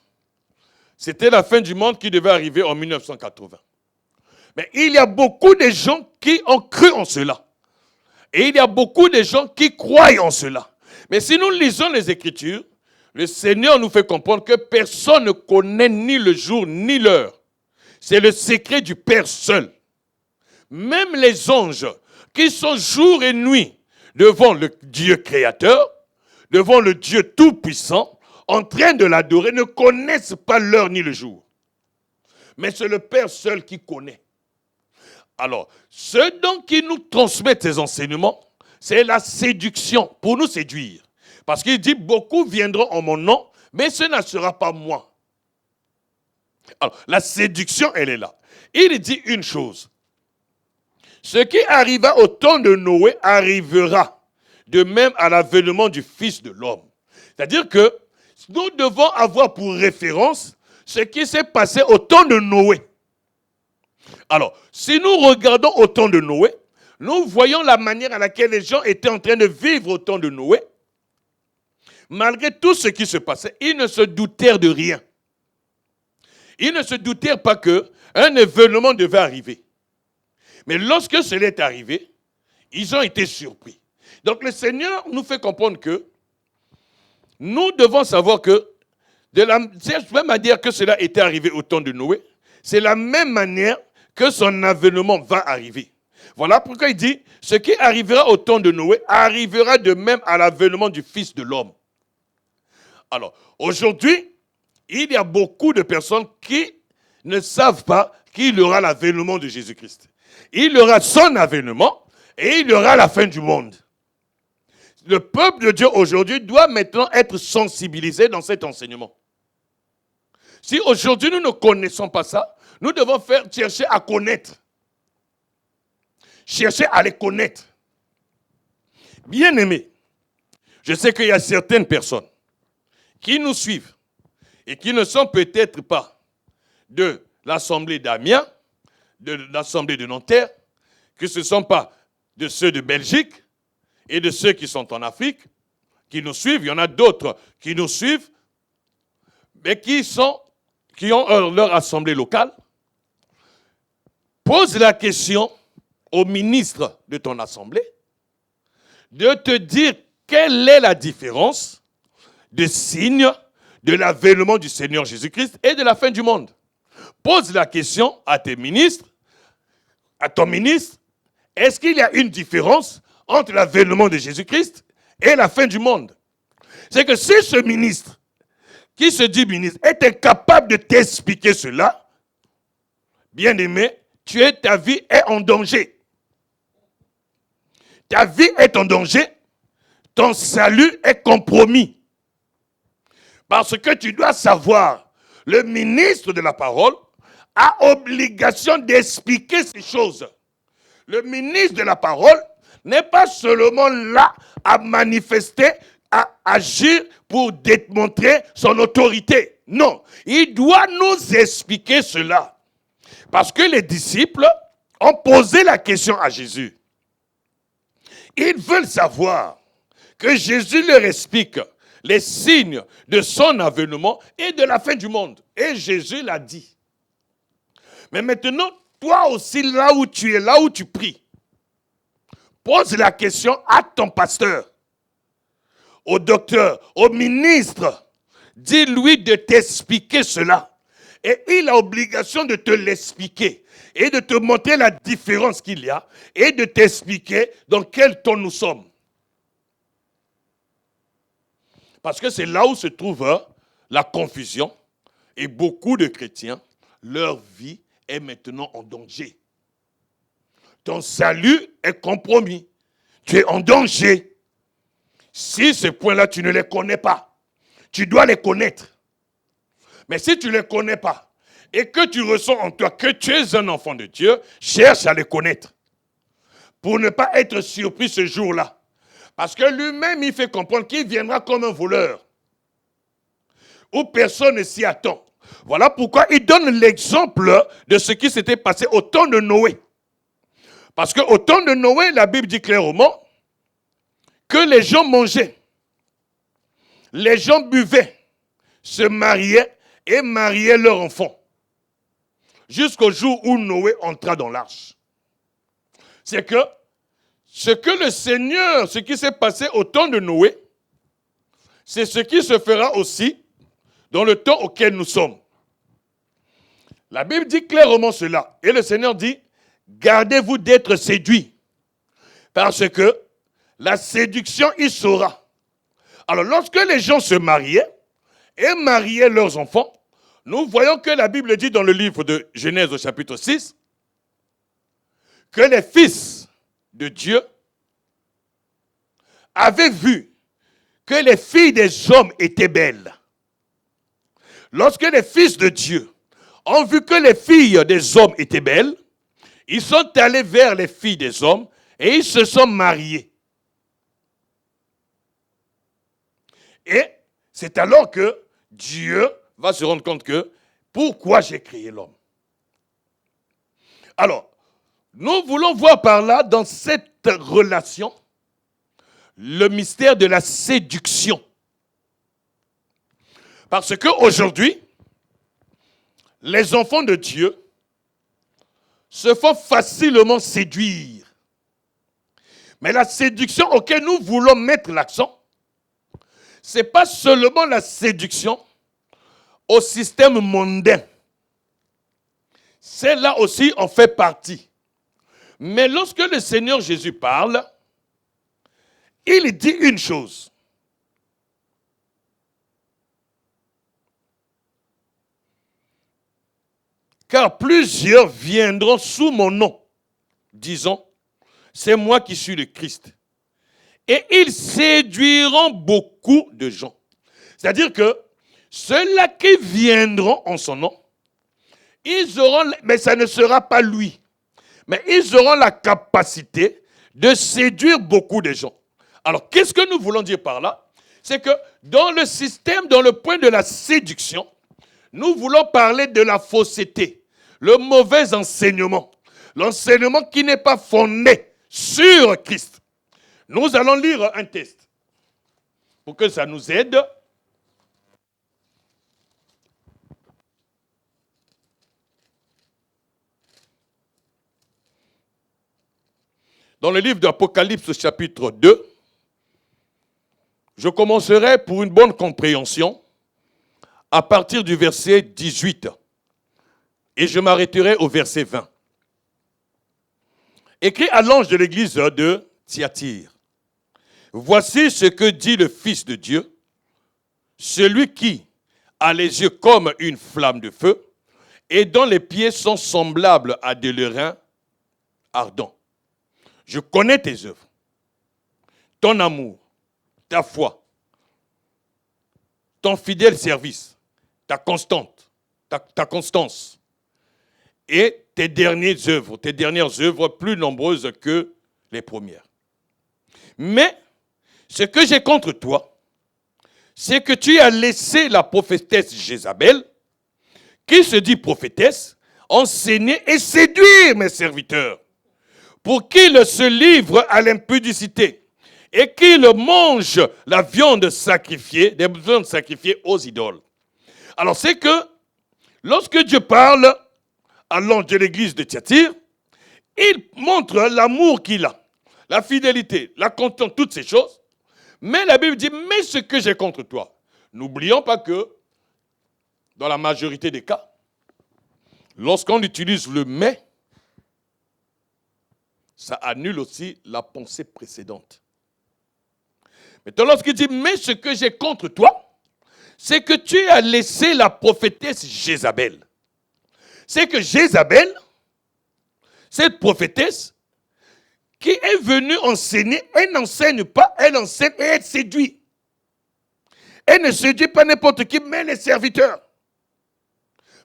c'était la fin du monde qui devait arriver en 1980. Mais il y a beaucoup de gens qui ont cru en cela. Et il y a beaucoup de gens qui croient en cela. Mais si nous lisons les Écritures, le Seigneur nous fait comprendre que personne ne connaît ni le jour ni l'heure. C'est le secret du Père seul. Même les anges qui sont jour et nuit devant le Dieu créateur, devant le Dieu tout-puissant, en train de l'adorer, ne connaissent pas l'heure ni le jour. Mais c'est le Père seul qui connaît. Alors, ceux donc qui nous transmettent ces enseignements, c'est la séduction, pour nous séduire. Parce qu'il dit, beaucoup viendront en mon nom, mais ce ne sera pas moi. Alors, la séduction, elle est là. Il dit une chose. Ce qui arriva au temps de Noé arrivera de même à l'avènement du Fils de l'homme. C'est-à-dire que nous devons avoir pour référence ce qui s'est passé au temps de Noé. Alors, si nous regardons au temps de Noé, nous voyons la manière à laquelle les gens étaient en train de vivre au temps de Noé. Malgré tout ce qui se passait, ils ne se doutèrent de rien. Ils ne se doutèrent pas qu'un événement devait arriver. Mais lorsque cela est arrivé, ils ont été surpris. Donc le Seigneur nous fait comprendre que nous devons savoir que, c'est la même manière que cela était arrivé au temps de Noé, c'est la même manière que son avènement va arriver. Voilà pourquoi il dit, ce qui arrivera au temps de Noé arrivera de même à l'avènement du Fils de l'homme. Alors, aujourd'hui, il y a beaucoup de personnes qui ne savent pas qu'il y aura l'avènement de Jésus-Christ. Il y aura son avènement et il y aura la fin du monde. Le peuple de Dieu aujourd'hui doit maintenant être sensibilisé dans cet enseignement. Si aujourd'hui nous ne connaissons pas ça, nous devons chercher à connaître. Chercher à les connaître. Bien-aimés, je sais qu'il y a certaines personnes qui nous suivent et qui ne sont peut-être pas de l'Assemblée d'Amiens, de l'Assemblée de Nanterre, que ce ne sont pas de ceux de Belgique et de ceux qui sont en Afrique, qui nous suivent. Il y en a d'autres qui nous suivent, mais qui ont leur assemblée locale. Pose la question au ministre de ton assemblée de te dire quelle est la différence de signe de l'avènement du Seigneur Jésus-Christ et de la fin du monde. Pose la question à tes ministres, à ton ministre, est-ce qu'il y a une différence entre l'avènement de Jésus-Christ et la fin du monde? C'est que si ce ministre, qui se dit ministre, est incapable de t'expliquer cela, bien-aimé, ta vie est en danger. Ta vie est en danger, ton salut est compromis. Parce que tu dois savoir, le ministre de la parole a obligation d'expliquer ces choses. Le ministre de la parole n'est pas seulement là à manifester, à agir pour démontrer son autorité. Non, il doit nous expliquer cela. Parce que les disciples ont posé la question à Jésus. Ils veulent savoir que Jésus leur explique les signes de son avènement et de la fin du monde. Et Jésus l'a dit. Mais maintenant, toi aussi, là où tu es, là où tu pries, pose la question à ton pasteur, au docteur, au ministre. Dis-lui de t'expliquer cela. Et il a obligation de te l'expliquer et de te montrer la différence qu'il y a et de t'expliquer dans quel ton nous sommes. Parce que c'est là où se trouve la confusion. Et beaucoup de chrétiens, leur vie est maintenant en danger. Ton salut est compromis. Tu es en danger. Si ces points-là, tu ne les connais pas, tu dois les connaître. Mais si tu ne les connais pas et que tu ressens en toi que tu es un enfant de Dieu, cherche à les connaître. Pour ne pas être surpris ce jour-là. Parce que lui-même, il fait comprendre qu'il viendra comme un voleur. Où personne ne s'y attend. Voilà pourquoi il donne l'exemple de ce qui s'était passé au temps de Noé. Parce qu'au temps de Noé, la Bible dit clairement que les gens mangeaient, les gens buvaient, se mariaient et mariaient leurs enfants. Jusqu'au jour où Noé entra dans l'arche. C'est que ce que le Seigneur, ce qui s'est passé au temps de Noé, c'est ce qui se fera aussi dans le temps auquel nous sommes. La Bible dit clairement cela. Et le Seigneur dit, gardez-vous d'être séduits. Parce que la séduction, il saura. Alors, lorsque les gens se mariaient et mariaient leurs enfants, nous voyons que la Bible dit dans le livre de Genèse au chapitre 6, que les fils de Dieu avaient vu que les filles des hommes étaient belles. Lorsque les fils de Dieu ont vu que les filles des hommes étaient belles, ils sont allés vers les filles des hommes et ils se sont mariés. Et c'est alors que Dieu va se rendre compte que pourquoi j'ai créé l'homme. Alors, nous voulons voir par là, dans cette relation, le mystère de la séduction. Parce qu'aujourd'hui, les enfants de Dieu se font facilement séduire. Mais la séduction auquel nous voulons mettre l'accent, ce n'est pas seulement la séduction au système mondain. Celle-là aussi en fait partie. Mais lorsque le Seigneur Jésus parle, il dit une chose. Car plusieurs viendront sous mon nom, disons, c'est moi qui suis le Christ. Et ils séduiront beaucoup de gens. C'est-à-dire que ceux-là qui viendront en son nom, ils auront, mais ça ne sera pas lui, mais ils auront la capacité de séduire beaucoup de gens. Alors, qu'est-ce que nous voulons dire par là? C'est que dans le système, dans le point de la séduction, nous voulons parler de la fausseté, le mauvais enseignement, l'enseignement qui n'est pas fondé sur Christ. Nous allons lire un texte pour que ça nous aide. Dans le livre d'Apocalypse chapitre 2, je commencerai pour une bonne compréhension à partir du verset 18 et je m'arrêterai au verset 20. Écrit à l'ange de l'église de Thyatire. Voici ce que dit le Fils de Dieu, celui qui a les yeux comme une flamme de feu et dont les pieds sont semblables à de l'airain ardent. Je connais tes œuvres, ton amour, ta foi, ton fidèle service, ta constance et tes dernières œuvres plus nombreuses que les premières. Mais ce que j'ai contre toi, c'est que tu as laissé la prophétesse Jézabel, qui se dit prophétesse, enseigner et séduire mes serviteurs, pour qu'ils se livrent à l'impudicité et qu'ils mangent la viande sacrifiée, des viandes sacrifiées aux idoles. Alors c'est que lorsque Dieu parle à l'ange de l'église de Thyatire, il montre l'amour qu'il a, la fidélité, la constance, toutes ces choses. Mais la Bible dit, mais ce que j'ai contre toi. N'oublions pas que, dans la majorité des cas, lorsqu'on utilise le mais, ça annule aussi la pensée précédente. Maintenant, lorsqu'il dit, mais ce que j'ai contre toi, c'est que tu as laissé la prophétesse Jézabel. C'est que Jézabel, cette prophétesse, qui est venue enseigner, elle n'enseigne pas, elle enseigne et elle séduit. Elle ne séduit pas n'importe qui, mais les serviteurs.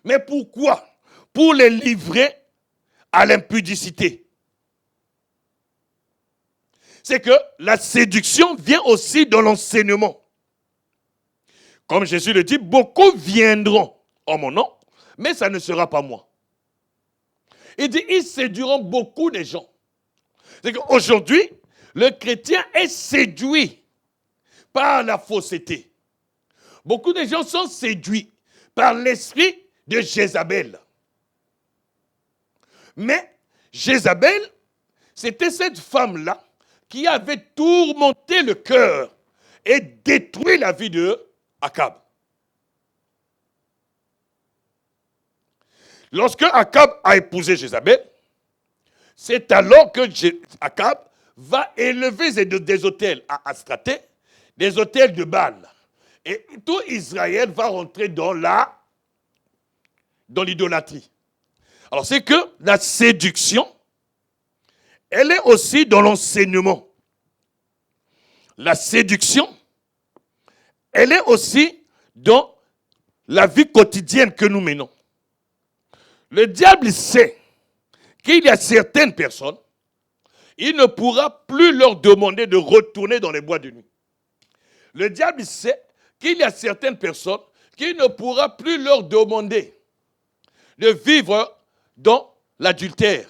Mais pourquoi? Pour les livrer à l'impudicité. C'est que la séduction vient aussi dans l'enseignement. Comme Jésus le dit, beaucoup viendront en mon nom, mais ça ne sera pas moi. Il dit, ils séduiront beaucoup de gens. C'est qu'aujourd'hui, le chrétien est séduit par la fausseté. Beaucoup de gens sont séduits par l'esprit de Jézabel. Mais Jézabel, c'était cette femme-là qui avait tourmenté le cœur et détruit la vie de Akab. Lorsque Akab a épousé Jézabel, c'est alors que Akab va élever des autels à Astraté, des autels de Baal. Et tout Israël va rentrer dans l'idolâtrie. Alors c'est que la séduction, elle est aussi dans l'enseignement. La séduction, elle est aussi dans la vie quotidienne que nous menons. Le diable sait qu'il y a certaines personnes, il ne pourra plus leur demander de retourner dans les bois de nuit. Le diable sait qu'il y a certaines personnes qui ne pourra plus leur demander de vivre dans l'adultère.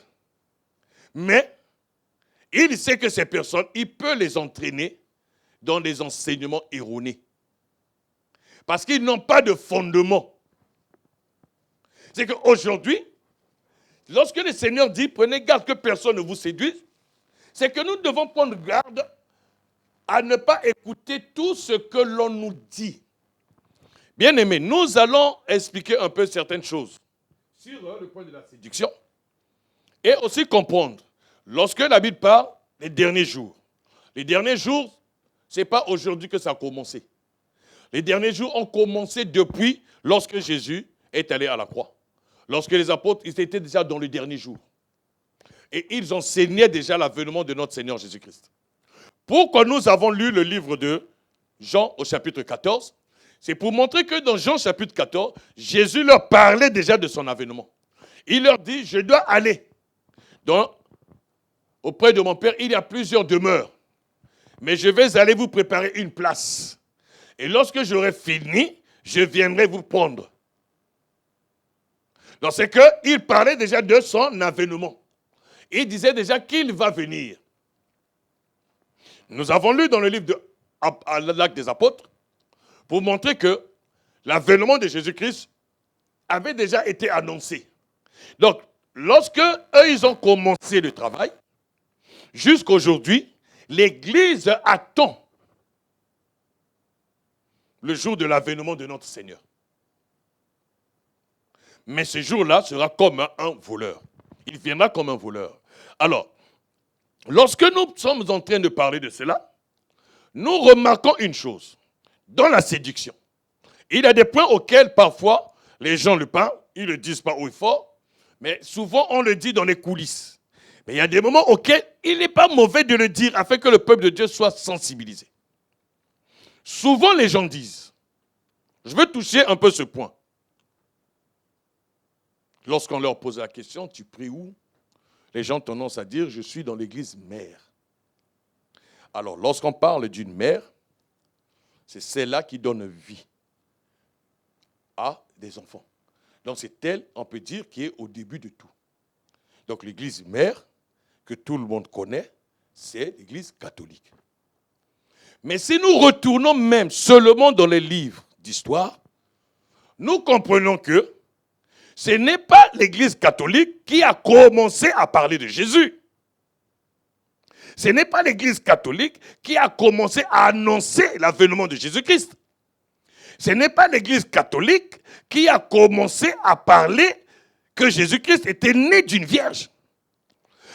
Mais il sait que ces personnes, il peut les entraîner dans des enseignements erronés. Parce qu'ils n'ont pas de fondement. C'est qu'aujourd'hui, lorsque le Seigneur dit, prenez garde que personne ne vous séduise, c'est que nous devons prendre garde à ne pas écouter tout ce que l'on nous dit. Bien aimé, nous allons expliquer un peu certaines choses sur le point de la séduction et aussi comprendre, lorsque la Bible parle des derniers jours, ce n'est pas aujourd'hui que ça a commencé. Les derniers jours ont commencé depuis lorsque Jésus est allé à la croix. Lorsque les apôtres, ils étaient déjà dans le dernier jour. Et ils enseignaient déjà l'avènement de notre Seigneur Jésus-Christ. Pourquoi nous avons lu le livre de Jean au chapitre 14? C'est pour montrer que dans Jean chapitre 14, Jésus leur parlait déjà de son avènement. Il leur dit, je dois aller. Auprès de mon Père, il y a plusieurs demeures. Mais je vais aller vous préparer une place. Et lorsque j'aurai fini, je viendrai vous prendre. Donc c'est qu'il parlait déjà de son avènement. Il disait déjà qu'il va venir. Nous avons lu dans le livre de l'Acte des Apôtres pour montrer que l'avènement de Jésus-Christ avait déjà été annoncé. Donc, lorsque eux, ils ont commencé le travail, jusqu'aujourd'hui, l'Église attend le jour de l'avènement de notre Seigneur. Mais ce jour-là sera comme un voleur. Il viendra comme un voleur. Alors, lorsque nous sommes en train de parler de cela, nous remarquons une chose. Dans la séduction, il y a des points auxquels parfois les gens le parlent, ils ne le disent pas haut et fort, mais souvent on le dit dans les coulisses. Mais il y a des moments auxquels il n'est pas mauvais de le dire afin que le peuple de Dieu soit sensibilisé. Souvent les gens disent, je veux toucher un peu ce point. Lorsqu'on leur pose la question, tu pries où? Les gens ont tendance à dire, je suis dans l'église mère. Alors, lorsqu'on parle d'une mère, c'est celle-là qui donne vie à des enfants. Donc, c'est elle, on peut dire, qui est au début de tout. Donc, l'église mère, que tout le monde connaît, c'est l'église catholique. Mais si nous retournons même seulement dans les livres d'histoire, nous comprenons que ce n'est pas l'église catholique qui a commencé à parler de Jésus. Ce n'est pas l'église catholique qui a commencé à annoncer l'avènement de Jésus-Christ. Ce n'est pas l'église catholique qui a commencé à parler que Jésus-Christ était né d'une vierge.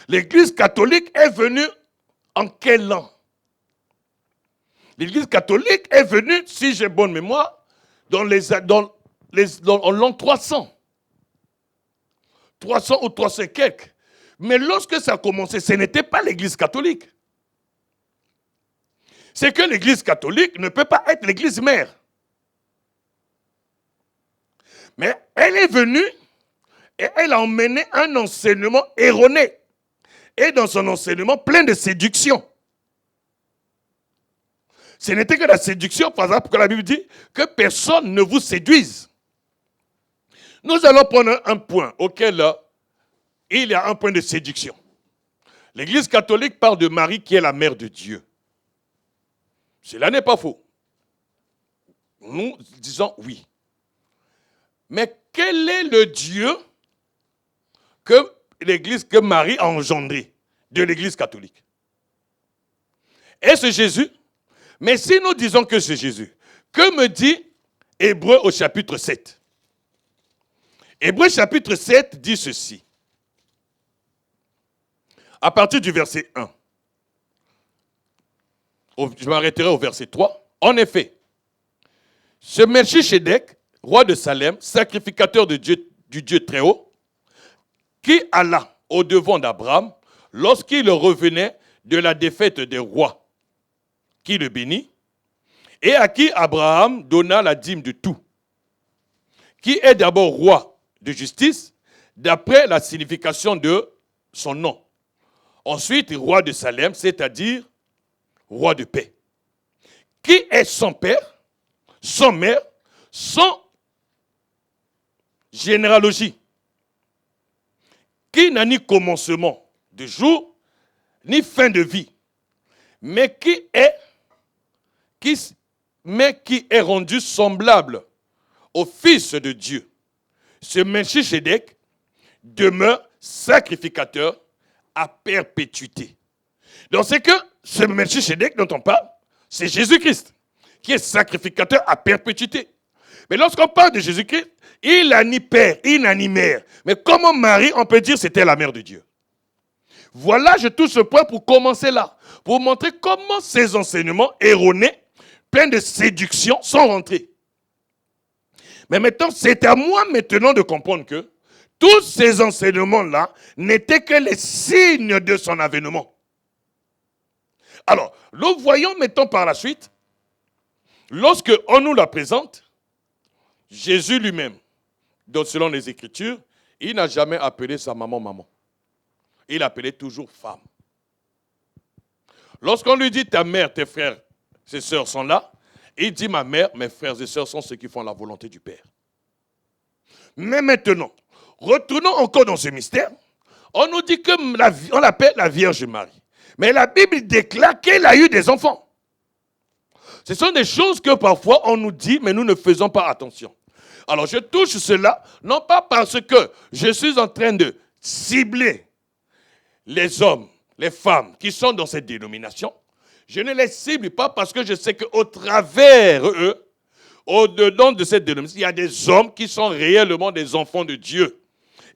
L'Église catholique est venue en quel an? L'Église catholique est venue, si j'ai bonne mémoire, en l'an 300. 300 ou 300 et quelques. Mais lorsque ça a commencé, ce n'était pas l'Église catholique. C'est que l'Église catholique ne peut pas être l'Église mère. Mais elle est venue et elle a emmené un enseignement erroné. Et dans son enseignement, plein de séduction. Ce n'était que la séduction, par exemple, que la Bible dit que personne ne vous séduise. Nous allons prendre un point auquel il y a un point de séduction. L'Église catholique parle de Marie qui est la mère de Dieu. Cela n'est pas faux. Nous disons oui. Mais quel est le Dieu que Marie a engendré de l'Église catholique? Est-ce Jésus? Mais si nous disons que c'est Jésus, que me dit Hébreu au chapitre 7? Hébreu chapitre 7 dit ceci. À partir du verset 1. Je m'arrêterai au verset 3. En effet, ce Melchisedec, roi de Salem, sacrificateur du Dieu très haut, qui alla au devant d'Abraham lorsqu'il revenait de la défaite des rois, qui le bénit, et à qui Abraham donna la dîme de tout, qui est d'abord roi de justice, d'après la signification de son nom. Ensuite, roi de Salem, c'est-à-dire roi de paix. Qui est son père, son mère, sans généalogie, qui n'a ni commencement de jour, ni fin de vie, mais qui est rendu semblable au Fils de Dieu. Ce Melchisedec demeure sacrificateur à perpétuité. Donc c'est que ce Melchisedec dont on parle, c'est Jésus-Christ, qui est sacrificateur à perpétuité. Mais lorsqu'on parle de Jésus-Christ, il n'a ni père, il n'a ni mère. Mais comment Marie, on peut dire c'était la mère de Dieu? Voilà, je touche ce point pour commencer là, pour montrer comment ces enseignements erronés, pleins de séduction, sont rentrés. Mais maintenant, c'est à moi maintenant de comprendre que tous ces enseignements-là n'étaient que les signes de son avènement. Alors, nous voyons maintenant par la suite, lorsque on nous la présente, Jésus lui-même, donc selon les Écritures, il n'a jamais appelé sa maman maman. Il appelait toujours femme. Lorsqu'on lui dit ta mère, tes frères, ses sœurs sont là, il dit ma mère, mes frères et sœurs sont ceux qui font la volonté du Père. Mais maintenant, retournons encore dans ce mystère. On nous dit on l'appelle la Vierge Marie. Mais la Bible déclare qu'elle a eu des enfants. Ce sont des choses que parfois on nous dit, mais nous ne faisons pas attention. Alors je touche cela, non pas parce que je suis en train de cibler les hommes, les femmes qui sont dans cette dénomination. Je ne les cible pas parce que je sais qu'au travers eux, au-dedans de cette dénomination, il y a des hommes qui sont réellement des enfants de Dieu.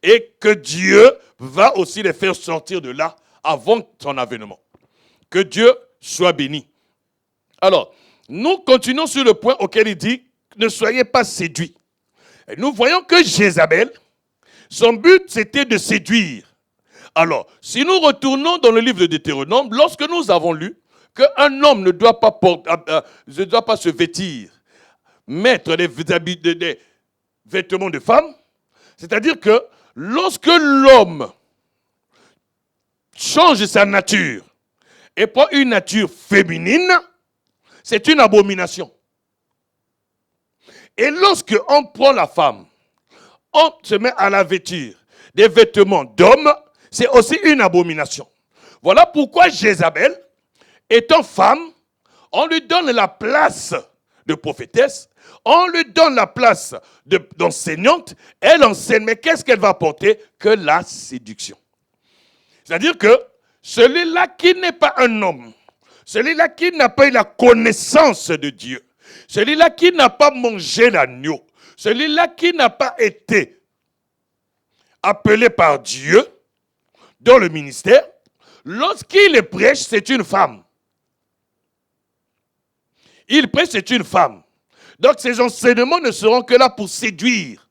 Et que Dieu va aussi les faire sortir de là avant son avènement. Que Dieu soit béni. Alors, nous continuons sur le point auquel il dit, ne soyez pas séduits. Et nous voyons que Jézabel, son but c'était de séduire. Alors, si nous retournons dans le livre de Deutéronome, lorsque nous avons lu qu'un homme ne doit pas se vêtir, mettre des vêtements de femme, c'est-à-dire que lorsque l'homme change sa nature et prend une nature féminine, c'est une abomination. Et lorsque on prend la femme, on se met à la vêtir des vêtements d'homme, c'est aussi une abomination. Voilà pourquoi Jézabel, étant femme, on lui donne la place de prophétesse, on lui donne la place d'enseignante, elle enseigne, mais qu'est-ce qu'elle va apporter? Que la séduction. C'est-à-dire que celui-là qui n'est pas un homme, celui-là qui n'a pas eu la connaissance de Dieu, celui-là qui n'a pas mangé l'agneau, celui-là qui n'a pas été appelé par Dieu dans le ministère, lorsqu'il prêche, c'est une femme. Il prêche, c'est une femme. Donc ces enseignements ne seront que là pour séduire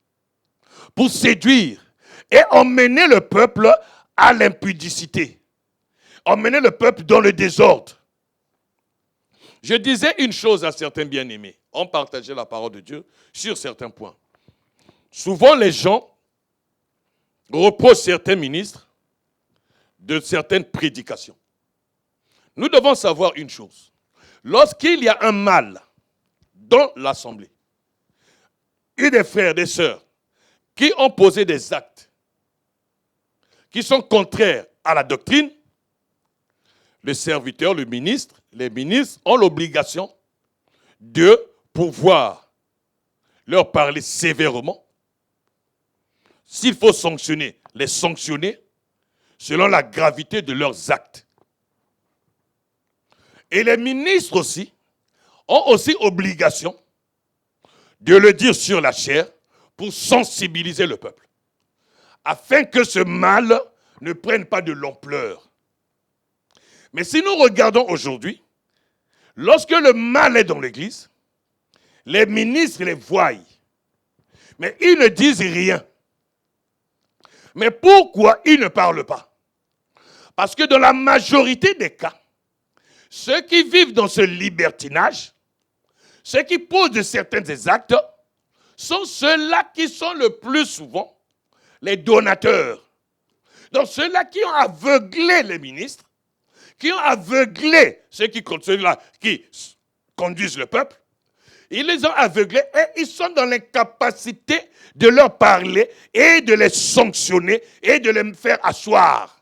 et emmener le peuple à l'impudicité, emmener le peuple dans le désordre. Je disais une chose à certains bien-aimés, on partageait la parole de Dieu sur certains points. Souvent les gens reprochent certains ministres de certaines prédications. Nous devons savoir une chose. Lorsqu'il y a un mal dans l'assemblée, et des frères, des sœurs, qui ont posé des actes qui sont contraires à la doctrine, le serviteur, le ministre, les ministres ont l'obligation de pouvoir leur parler sévèrement. S'il faut sanctionner, les sanctionner selon la gravité de leurs actes. Et les ministres aussi ont aussi obligation de le dire sur la chair pour sensibiliser le peuple, afin que ce mal ne prenne pas de l'ampleur. Mais si nous regardons aujourd'hui, lorsque le mal est dans l'église, les ministres les voient, mais ils ne disent rien. Mais pourquoi ils ne parlent pas? Parce que dans la majorité des cas, ceux qui vivent dans ce libertinage, ceux qui posent de certains actes, sont ceux-là qui sont le plus souvent les donateurs. Donc ceux-là qui ont aveuglé les ministres, qui ont aveuglé ceux-là qui conduisent le peuple, ils les ont aveuglés et ils sont dans l'incapacité de leur parler et de les sanctionner et de les faire asseoir.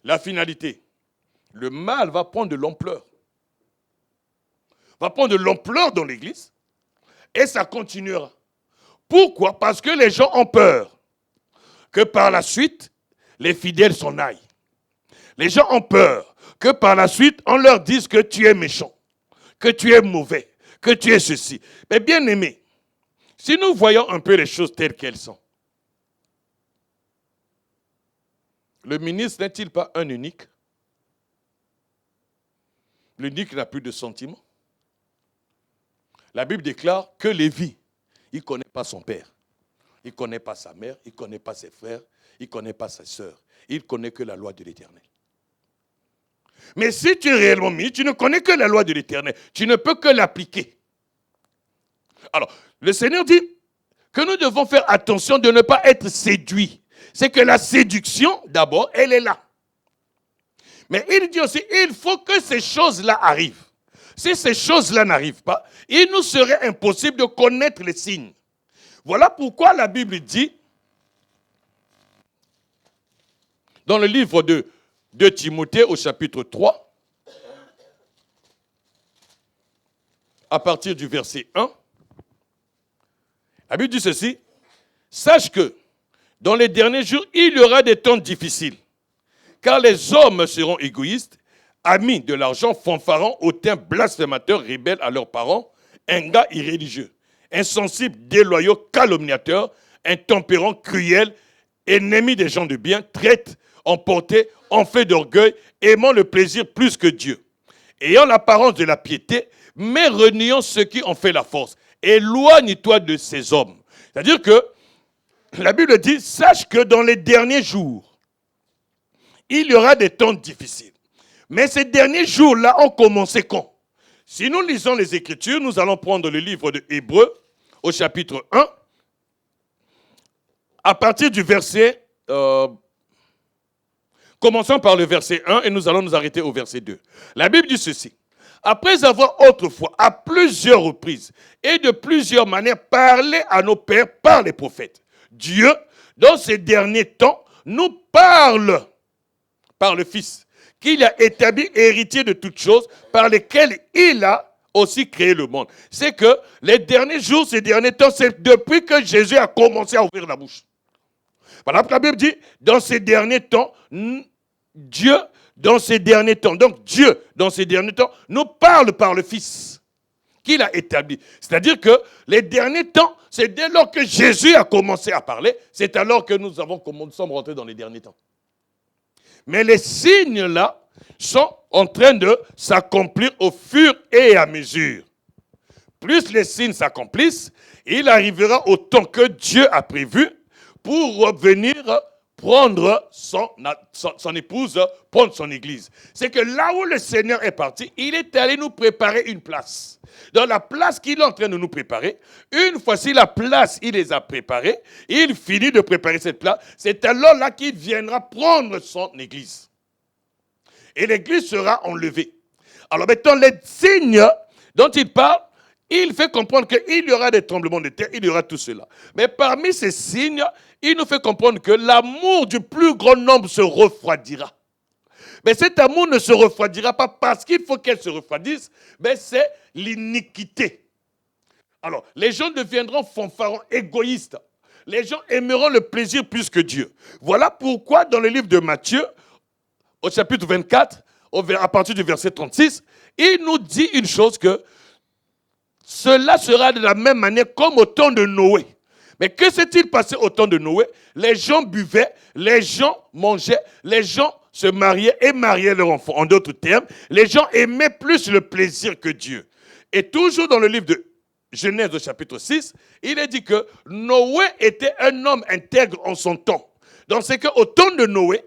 La finalité, le mal va prendre de l'ampleur. Va prendre de l'ampleur dans l'église et ça continuera. Pourquoi? Parce que les gens ont peur que par la suite, les fidèles s'en aillent. Les gens ont peur que par la suite, on leur dise que tu es méchant, que tu es mauvais, que tu es ceci. Mais bien aimé, si nous voyons un peu les choses telles qu'elles sont, le ministre n'est-il pas un unique? L'unique n'a plus de sentiments. La Bible déclare que Lévi, il ne connaît pas son père, il ne connaît pas sa mère, il ne connaît pas ses frères, il ne connaît pas sa sœur. Il ne connaît que la loi de l'Éternel. Mais si tu es réellement mis, tu ne connais que la loi de l'Éternel. Tu ne peux que l'appliquer. Alors, le Seigneur dit que nous devons faire attention de ne pas être séduits. C'est que la séduction, d'abord, elle est là. Mais il dit aussi, il faut que ces choses-là arrivent. Si ces choses-là n'arrivent pas, il nous serait impossible de connaître les signes. Voilà pourquoi la Bible dit, dans le livre de Timothée au chapitre 3, à partir du verset 1, la Bible dit ceci, « Sache que dans les derniers jours, il y aura des temps difficiles, car les hommes seront égoïstes, amis de l'argent, fanfarons, hautains, blasphémateurs, rebelles à leurs parents, ingrats, irréligieux, insensibles, déloyaux, calomniateurs, intempérants, cruels, ennemis des gens de bien, traîtres, emportés, en fait d'orgueil, aimant le plaisir plus que Dieu, ayant l'apparence de la piété, mais reniant ceux qui en fait la force. Éloigne-toi de ces hommes. » C'est-à-dire que la Bible dit, sache que dans les derniers jours, il y aura des temps difficiles. Mais ces derniers jours-là ont commencé quand? Si nous lisons les Écritures, nous allons prendre le livre de Hébreux au chapitre 1, à partir du verset... commençons par le verset 1 et nous allons nous arrêter au verset 2. La Bible dit ceci. Après avoir autrefois, à plusieurs reprises et de plusieurs manières, parlé à nos pères par les prophètes, Dieu, dans ces derniers temps, nous parle par le Fils, qu'il a établi héritier de toutes choses, par lesquelles il a aussi créé le monde. C'est que les derniers jours, ces derniers temps, c'est depuis que Jésus a commencé à ouvrir la bouche. Voilà, la Bible dit, dans ces derniers temps, donc Dieu, dans ces derniers temps, nous parle par le Fils. qu'il a établi. C'est-à-dire que les derniers temps, c'est dès lors que Jésus a commencé à parler, c'est alors que nous sommes rentrés dans les derniers temps. Mais les signes là sont en train de s'accomplir au fur et à mesure. Plus les signes s'accomplissent, il arrivera au temps que Dieu a prévu pour revenir prendre son épouse, prendre son église. C'est que là où le Seigneur est parti, il est allé nous préparer une place. Dans la place qu'il est en train de nous préparer, une fois si la place, il les a préparés, il finit de préparer cette place, c'est alors là qu'il viendra prendre son église. Et l'église sera enlevée. Alors maintenant, les signes dont il parle, il fait comprendre qu'il y aura des tremblements de terre, il y aura tout cela. Mais parmi ces signes, il nous fait comprendre que l'amour du plus grand nombre se refroidira. Mais cet amour ne se refroidira pas parce qu'il faut qu'elle se refroidisse, mais c'est l'iniquité. Alors, les gens deviendront fanfarons, égoïstes. Les gens aimeront le plaisir plus que Dieu. Voilà pourquoi dans le livre de Matthieu, au chapitre 24, à partir du verset 36, il nous dit une chose que cela sera de la même manière comme au temps de Noé. Mais que s'est-il passé au temps de Noé? Les gens buvaient, les gens mangeaient, les gens se mariaient et mariaient leurs enfants. En d'autres termes, les gens aimaient plus le plaisir que Dieu. Et toujours dans le livre de Genèse au chapitre 6, il est dit que Noé était un homme intègre en son temps. Donc c'est qu'au temps de Noé,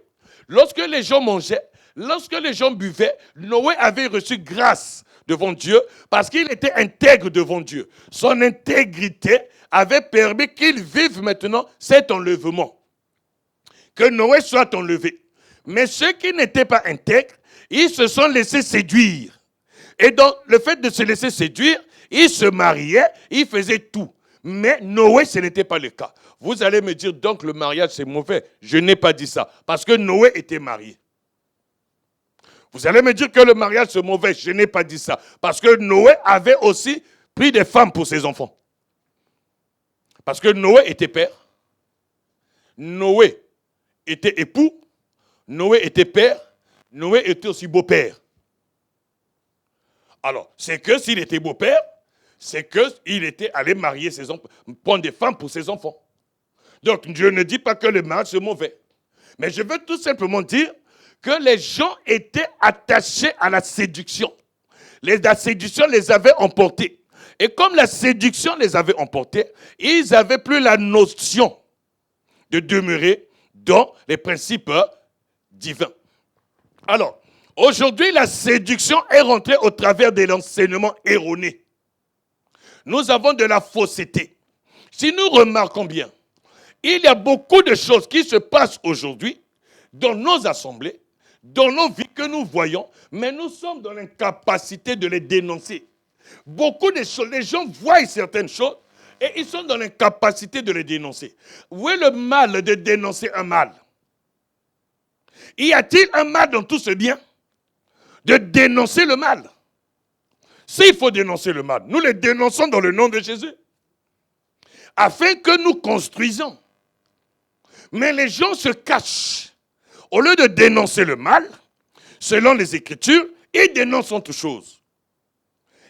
lorsque les gens mangeaient, lorsque les gens buvaient, Noé avait reçu grâce devant Dieu parce qu'il était intègre devant Dieu. Son intégrité avait permis qu'il vive maintenant cet enlèvement. Que Noé soit enlevé. Mais ceux qui n'étaient pas intègres, ils se sont laissés séduire. Et donc, le fait de se laisser séduire, ils se mariaient, ils faisaient tout. Mais Noé, ce n'était pas le cas. Vous allez me dire, donc le mariage c'est mauvais. Je n'ai pas dit ça. Parce que Noé était marié. Vous allez me dire que le mariage c'est mauvais. Je n'ai pas dit ça. Parce que Noé avait aussi pris des femmes pour ses enfants. Parce que Noé était père. Noé était époux. Noé était père. Noé était aussi beau-père. Alors, c'est que s'il était beau-père, c'est qu'il était allé marier ses enfants, prendre des femmes pour ses enfants. Donc, je ne dis pas que le mariage c'est mauvais. Mais je veux tout simplement dire que les gens étaient attachés à la séduction. La séduction les avait emportés. Et comme la séduction les avait emportés, ils n'avaient plus la notion de demeurer dans les principes divins. Alors, aujourd'hui, la séduction est rentrée au travers de l'enseignement erroné. Nous avons de la fausseté. Si nous remarquons bien, il y a beaucoup de choses qui se passent aujourd'hui dans nos assemblées, dans nos vies que nous voyons, mais nous sommes dans l'incapacité de les dénoncer. Beaucoup de choses, les gens voient certaines choses et ils sont dans l'incapacité de les dénoncer. Où est le mal de dénoncer un mal? Y a-t-il un mal dans tout ce bien? De dénoncer le mal. S'il faut dénoncer le mal, nous le dénonçons dans le nom de Jésus. Afin que nous construisons. Mais les gens se cachent. Au lieu de dénoncer le mal, selon les Écritures, ils dénoncent toutes choses.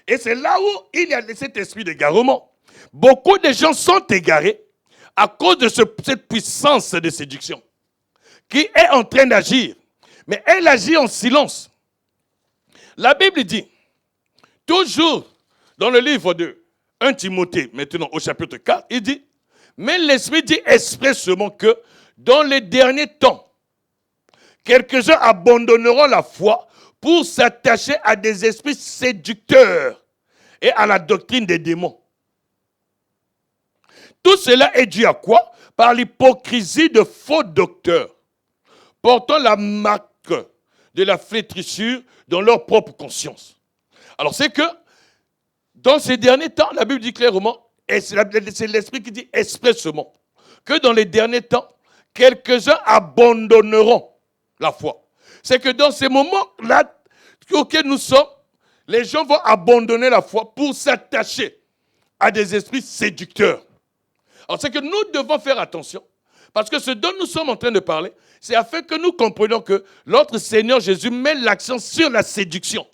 Et c'est là où il y a cet esprit d'égarement. Beaucoup de gens sont égarés à cause de cette puissance de séduction qui est en train d'agir. Mais elle agit en silence. La Bible dit, toujours dans le livre de 1 Timothée, maintenant au chapitre 4, il dit, mais l'Esprit dit expressément que dans les derniers temps, quelques-uns abandonneront la foi pour s'attacher à des esprits séducteurs et à la doctrine des démons. Tout cela est dû à quoi? Par l'hypocrisie de faux docteurs, portant la marque de la flétrissure dans leur propre conscience. Alors c'est que, dans ces derniers temps, la Bible dit clairement, et c'est l'Esprit qui dit expressément, que dans les derniers temps, quelques-uns abandonneront la foi. C'est que dans ces moments-là auxquels nous sommes, les gens vont abandonner la foi pour s'attacher à des esprits séducteurs. Alors c'est que nous devons faire attention, parce que ce dont nous sommes en train de parler, c'est afin que nous comprenions que notre Seigneur Jésus met l'accent sur la séduction.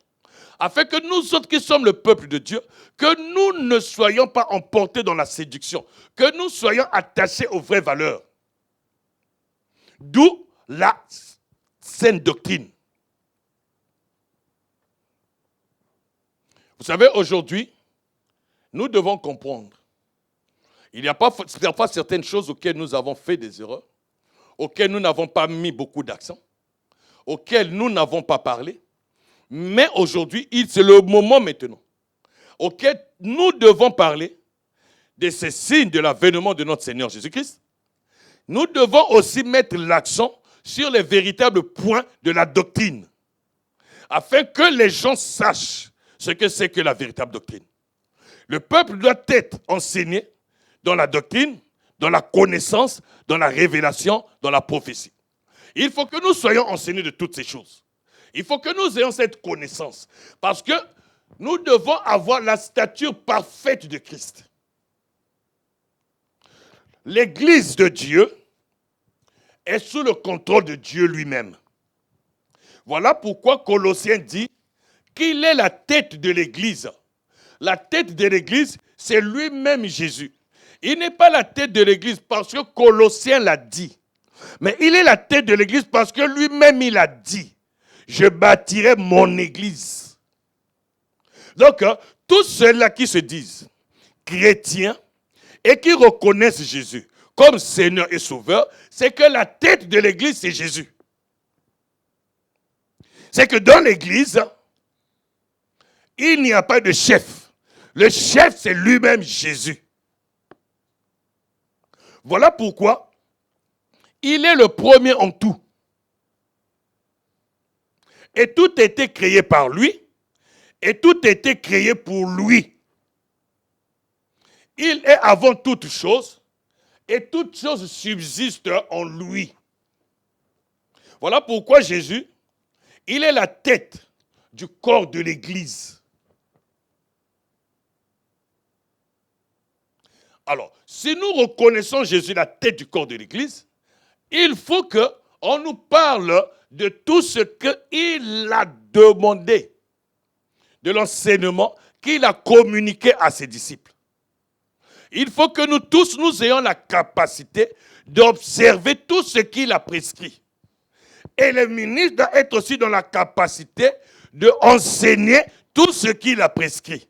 afin que nous autres qui sommes le peuple de Dieu, que nous ne soyons pas emportés dans la séduction, que nous soyons attachés aux vraies valeurs. D'où la saine doctrine. Vous savez, aujourd'hui, nous devons comprendre. Il n'y a pas certaines choses auxquelles nous avons fait des erreurs, auxquelles nous n'avons pas mis beaucoup d'accent, auxquelles nous n'avons pas parlé. Mais aujourd'hui, c'est le moment maintenant auquel nous devons parler de ces signes de l'avènement de notre Seigneur Jésus-Christ. Nous devons aussi mettre l'accent sur les véritables points de la doctrine, afin que les gens sachent ce que c'est que la véritable doctrine. Le peuple doit être enseigné dans la doctrine, dans la connaissance, dans la révélation, dans la prophétie. Il faut que nous soyons enseignés de toutes ces choses. Il faut que nous ayons cette connaissance, parce que nous devons avoir la stature parfaite de Christ. L'Église de Dieu est sous le contrôle de Dieu lui-même. Voilà pourquoi Colossiens dit qu'il est la tête de l'Église. La tête de l'Église, c'est lui-même Jésus. Il n'est pas la tête de l'Église parce que Colossiens l'a dit, mais il est la tête de l'Église parce que lui-même il a dit, je bâtirai mon Église. Donc, tous ceux-là qui se disent chrétiens et qui reconnaissent Jésus comme Seigneur et Sauveur, c'est que la tête de l'Église, c'est Jésus. C'est que dans l'Église, il n'y a pas de chef. Le chef, c'est lui-même Jésus. Voilà pourquoi il est le premier en tout. Et tout a été créé par lui, et tout a été créé pour lui. Il est avant toute chose, et toute chose subsiste en lui. Voilà pourquoi Jésus, il est la tête du corps de l'Église. Alors, si nous reconnaissons Jésus la tête du corps de l'Église, il faut qu'on nous parle de tout ce qu'il a demandé, de l'enseignement qu'il a communiqué à ses disciples. Il faut que nous tous, nous ayons la capacité d'observer tout ce qu'il a prescrit. Et le ministre doit être aussi dans la capacité d'enseigner tout ce qu'il a prescrit.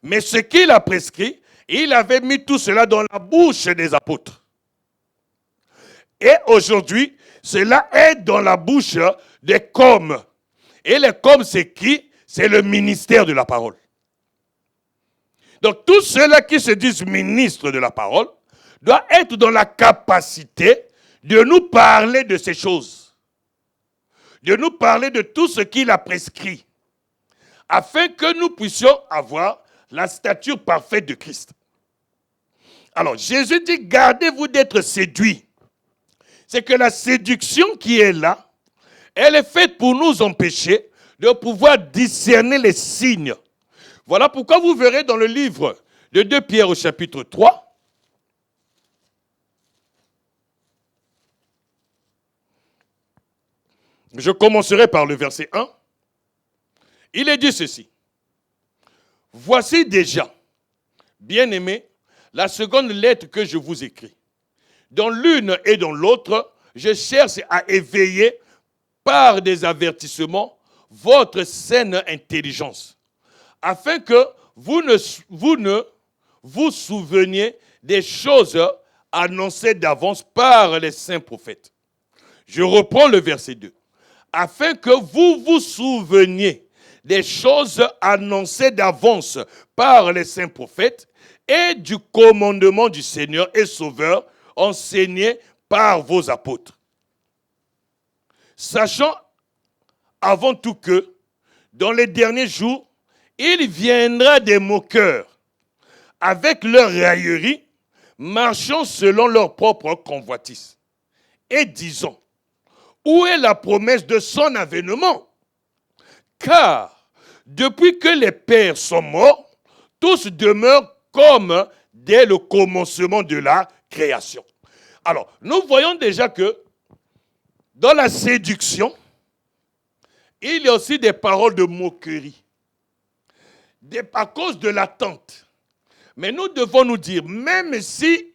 Mais ce qu'il a prescrit, il avait mis tout cela dans la bouche des apôtres. Et aujourd'hui, cela est dans la bouche des coms. Et les coms, c'est qui? C'est le ministère de la parole. Donc, tous ceux-là qui se disent ministres de la parole doivent être dans la capacité de nous parler de ces choses. De nous parler de tout ce qu'il a prescrit. Afin que nous puissions avoir la stature parfaite de Christ. Alors, Jésus dit, gardez-vous d'être séduits. C'est que la séduction qui est là, elle est faite pour nous empêcher de pouvoir discerner les signes. Voilà pourquoi vous verrez dans le livre de 2 Pierre au chapitre 3, je commencerai par le verset 1, il est dit ceci. Voici déjà, bien-aimés, la seconde lettre que je vous écris. Dans l'une et dans l'autre, je cherche à éveiller par des avertissements votre saine intelligence, afin que vous ne vous souveniez des choses annoncées d'avance par les saints prophètes. Je reprends le verset 2. Afin que vous vous souveniez des choses annoncées d'avance par les saints prophètes et du commandement du Seigneur et Sauveur enseigné par vos apôtres. Sachant avant tout que, dans les derniers jours, il viendra des moqueurs, avec leur raillerie, marchant selon leur propre convoitise, et disant, où est la promesse de son avènement? Car, depuis que les pères sont morts, tous demeurent comme dès le commencement de la création. Alors, nous voyons déjà que dans la séduction, il y a aussi des paroles de moquerie. à cause de l'attente. Mais nous devons nous dire, même si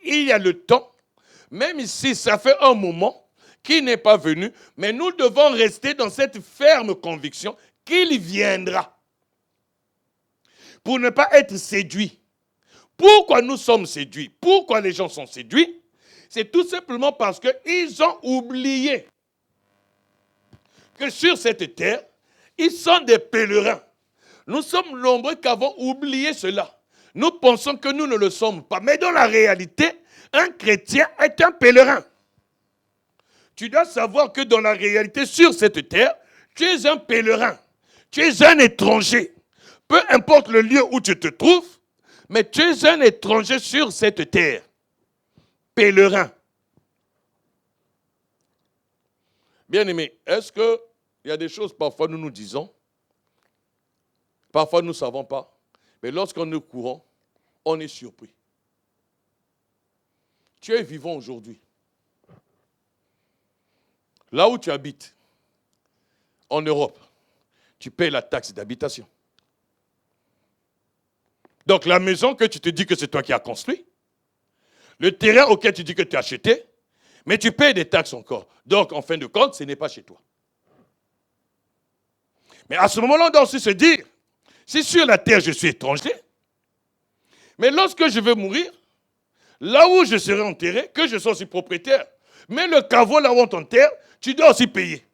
il y a le temps, même si ça fait un moment qu'il n'est pas venu, mais nous devons rester dans cette ferme conviction qu'il viendra. Pour ne pas être séduits. Pourquoi nous sommes séduits? Pourquoi les gens sont séduits? C'est tout simplement parce qu'ils ont oublié que sur cette terre, ils sont des pèlerins. Nous sommes nombreux qui avons oublié cela. Nous pensons que nous ne le sommes pas. Mais dans la réalité, un chrétien est un pèlerin. Tu dois savoir que dans la réalité, sur cette terre, tu es un pèlerin. Tu es un étranger. Peu importe le lieu où tu te trouves, mais tu es un étranger sur cette terre. Pèlerin. Bien-aimés, est-ce qu'il y a des choses parfois nous nous disons, parfois nous ne savons pas, mais lorsqu'on est courant, on est surpris. Tu es vivant aujourd'hui. Là où tu habites, en Europe, tu payes la taxe d'habitation. Donc la maison que tu te dis que c'est toi qui as construit, le terrain auquel tu dis que tu as acheté, mais tu payes des taxes encore. Donc en fin de compte, ce n'est pas chez toi. Mais à ce moment-là, on doit aussi se dire, si sur la terre je suis étranger, mais lorsque je vais mourir, là où je serai enterré, que je sois aussi propriétaire, mais le caveau là où on t'enterre, tu dois aussi payer.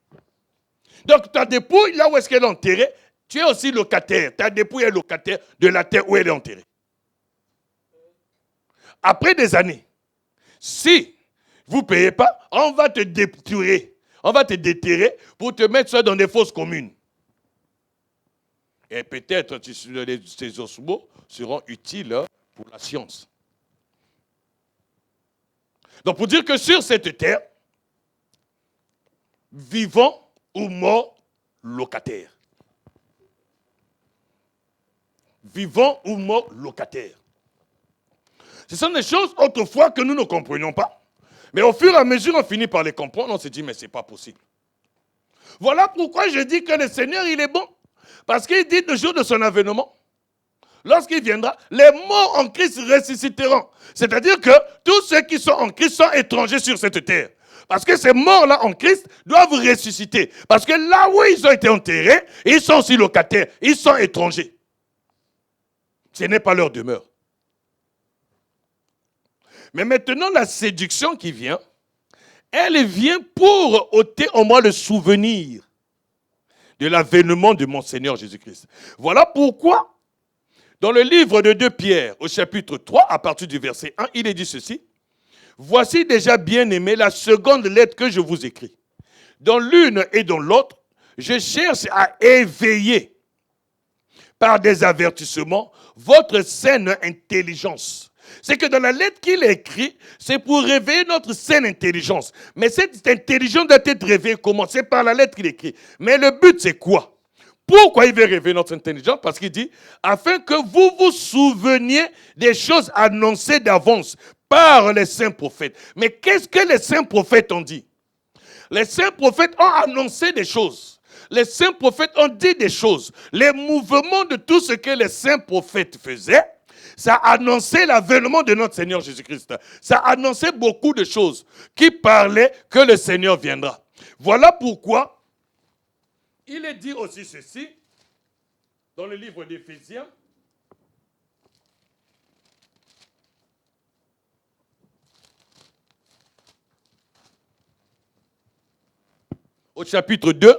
Donc ta dépouille, là où est-ce qu'elle est enterrée, tu es aussi locataire. Ta dépouille est locataire de la terre où elle est enterrée. Après des années, si vous ne payez pas, on va te détruire. On va te déterrer pour te mettre ça dans des fosses communes. Et peut-être ces ossements seront utiles pour la science. Donc pour dire que sur cette terre, vivants ou morts, locataires. Vivants ou morts, locataires. Ce sont des choses autrefois que nous ne comprenions pas. Mais au fur et à mesure, on finit par les comprendre, on se dit, mais ce n'est pas possible. Voilà pourquoi je dis que le Seigneur, il est bon. Parce qu'il dit le jour de son avènement, lorsqu'il viendra, les morts en Christ ressusciteront. C'est-à-dire que tous ceux qui sont en Christ sont étrangers sur cette terre. Parce que ces morts-là en Christ doivent ressusciter. Parce que là où ils ont été enterrés, ils sont aussi locataires, ils sont étrangers. Ce n'est pas leur demeure. Mais maintenant, la séduction qui vient, elle vient pour ôter en moi le souvenir de l'avènement de mon Seigneur Jésus-Christ. Voilà pourquoi, dans le livre de 2 Pierre, au chapitre 3, à partir du verset 1, il est dit ceci. « Voici déjà, bien-aimés, la seconde lettre que je vous écris. Dans l'une et dans l'autre, je cherche à éveiller, par des avertissements, votre saine intelligence. » C'est que dans la lettre qu'il écrit, c'est pour réveiller notre saine intelligence. Mais cette intelligence doit être réveillée comment? C'est par la lettre qu'il écrit. Mais le but, c'est quoi? Pourquoi il veut réveiller notre intelligence? Parce qu'il dit, afin que vous vous souveniez des choses annoncées d'avance par les saints prophètes. Mais qu'est-ce que les saints prophètes ont dit? Les saints prophètes ont annoncé des choses. Les saints prophètes ont dit des choses. Les mouvements de tout ce que les saints prophètes faisaient, ça annonçait l'avènement de notre Seigneur Jésus-Christ. Ça annonçait beaucoup de choses qui parlaient que le Seigneur viendra. Voilà pourquoi il est dit aussi ceci dans le livre d'Éphésiens. Au chapitre 2,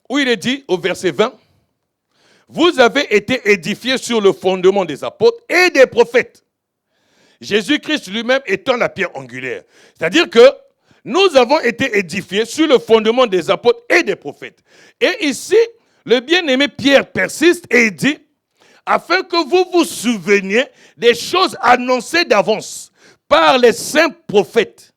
où il est dit au verset 20, vous avez été édifiés sur le fondement des apôtres et des prophètes. Jésus-Christ lui-même étant la pierre angulaire. C'est-à-dire que nous avons été édifiés sur le fondement des apôtres et des prophètes. Et ici, le bien-aimé Pierre persiste et dit, afin que vous vous souveniez des choses annoncées d'avance par les saints prophètes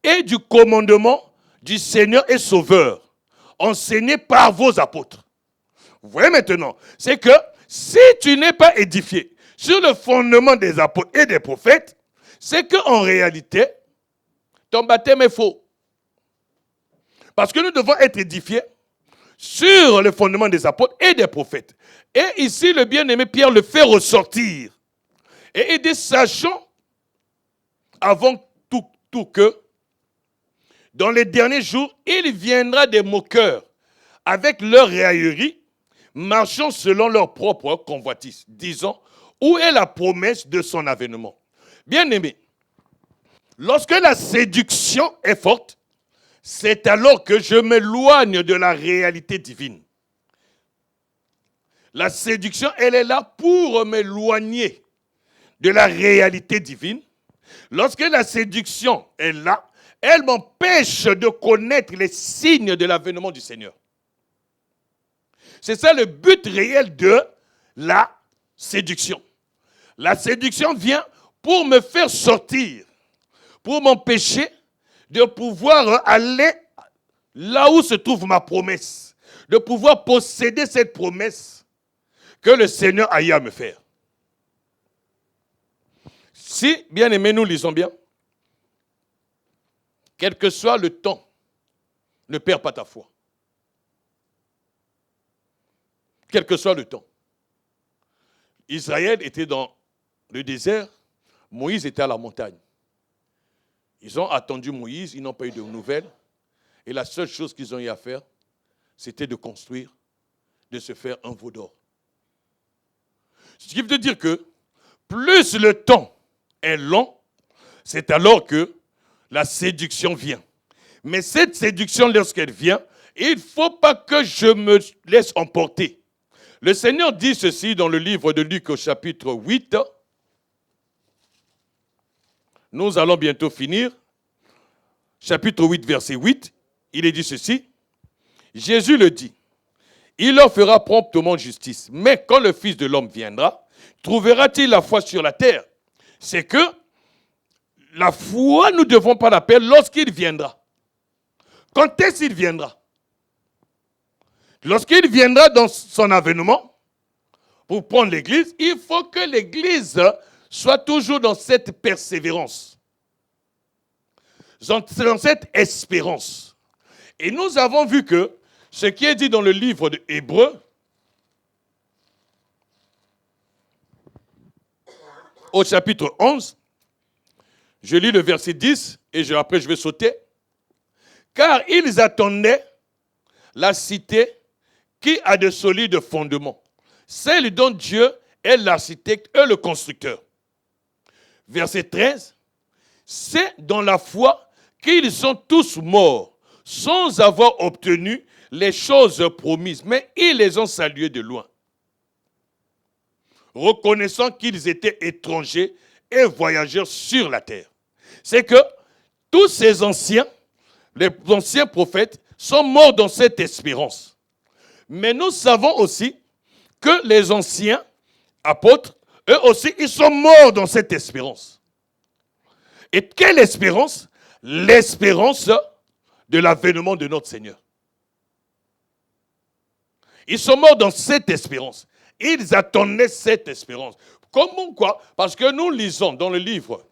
et du commandement du Seigneur et Sauveur, enseigné par vos apôtres. Vous voyez maintenant, c'est que si tu n'es pas édifié sur le fondement des apôtres et des prophètes, c'est qu'en réalité, ton baptême est faux. Parce que nous devons être édifiés sur le fondement des apôtres et des prophètes. Et ici, le bien-aimé Pierre le fait ressortir. Et il dit, sachant avant tout que, dans les derniers jours, il viendra des moqueurs avec leur raillerie, marchant selon leur propre convoitise, disant, où est la promesse de son avènement? Bien-aimé, lorsque la séduction est forte, c'est alors que je m'éloigne de la réalité divine. La séduction, elle est là pour m'éloigner de la réalité divine. Lorsque la séduction est là, elle m'empêche de connaître les signes de l'avènement du Seigneur. C'est ça le but réel de la séduction. La séduction vient pour me faire sortir, pour m'empêcher de pouvoir aller là où se trouve ma promesse, de pouvoir posséder cette promesse que le Seigneur a eu à me faire. Si, bien aimé, nous lisons bien, quel que soit le temps, ne perds pas ta foi. Quel que soit le temps. Israël était dans le désert, Moïse était à la montagne. Ils ont attendu Moïse, ils n'ont pas eu de nouvelles. Et la seule chose qu'ils ont eu à faire, c'était de construire, de se faire un veau d'or. Ce qui veut dire que plus le temps est long, c'est alors que la séduction vient. Mais cette séduction, lorsqu'elle vient, il ne faut pas que je me laisse emporter. Le Seigneur dit ceci dans le livre de Luc au chapitre 8. Nous allons bientôt finir. Chapitre 8, verset 8. Il est dit ceci. Jésus le dit. Il leur fera promptement justice. Mais quand le Fils de l'homme viendra, trouvera-t-il la foi sur la terre? C'est que la foi, nous ne devons pas la perdre lorsqu'il viendra. Quand est-ce qu'il viendra? Lorsqu'il viendra dans son avènement, pour prendre l'Église, il faut que l'Église soit toujours dans cette persévérance, dans cette espérance. Et nous avons vu que ce qui est dit dans le livre de Hébreux, au chapitre 11, je lis le verset 10 et après je vais sauter. Car ils attendaient la cité qui a de solides fondements, celle dont Dieu est l'architecte et le constructeur. Verset 13, c'est dans la foi qu'ils sont tous morts, sans avoir obtenu les choses promises, mais ils les ont saluées de loin, reconnaissant qu'ils étaient étrangers et voyageurs sur la terre. C'est que tous ces anciens, les anciens prophètes, sont morts dans cette espérance. Mais nous savons aussi que les anciens apôtres, eux aussi, ils sont morts dans cette espérance. Et quelle espérance? L'espérance de l'avènement de notre Seigneur. Ils sont morts dans cette espérance. Ils attendaient cette espérance. Comment quoi? Parce que nous lisons dans le livre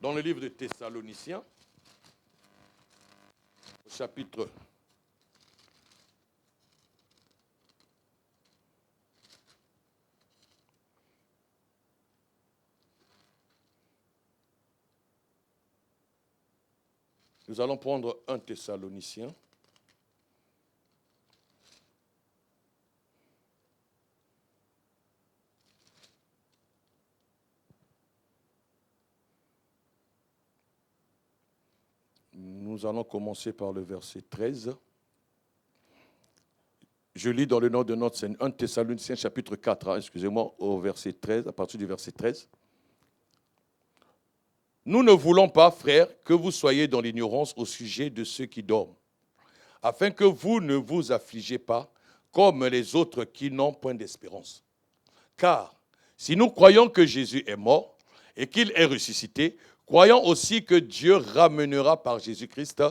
de Thessaloniciens, au chapitre 1. Nous allons prendre 1 Thessaloniciens. Nous allons commencer par le verset 13. Je lis dans le nom de notre Seigneur, 1 Thessaloniciens chapitre 4, excusez-moi, au verset 13, à partir du verset 13. Nous ne voulons pas, frères, que vous soyez dans l'ignorance au sujet de ceux qui dorment, afin que vous ne vous affligez pas comme les autres qui n'ont point d'espérance. Car si nous croyons que Jésus est mort et qu'il est ressuscité, croyons aussi que Dieu ramènera par Jésus-Christ,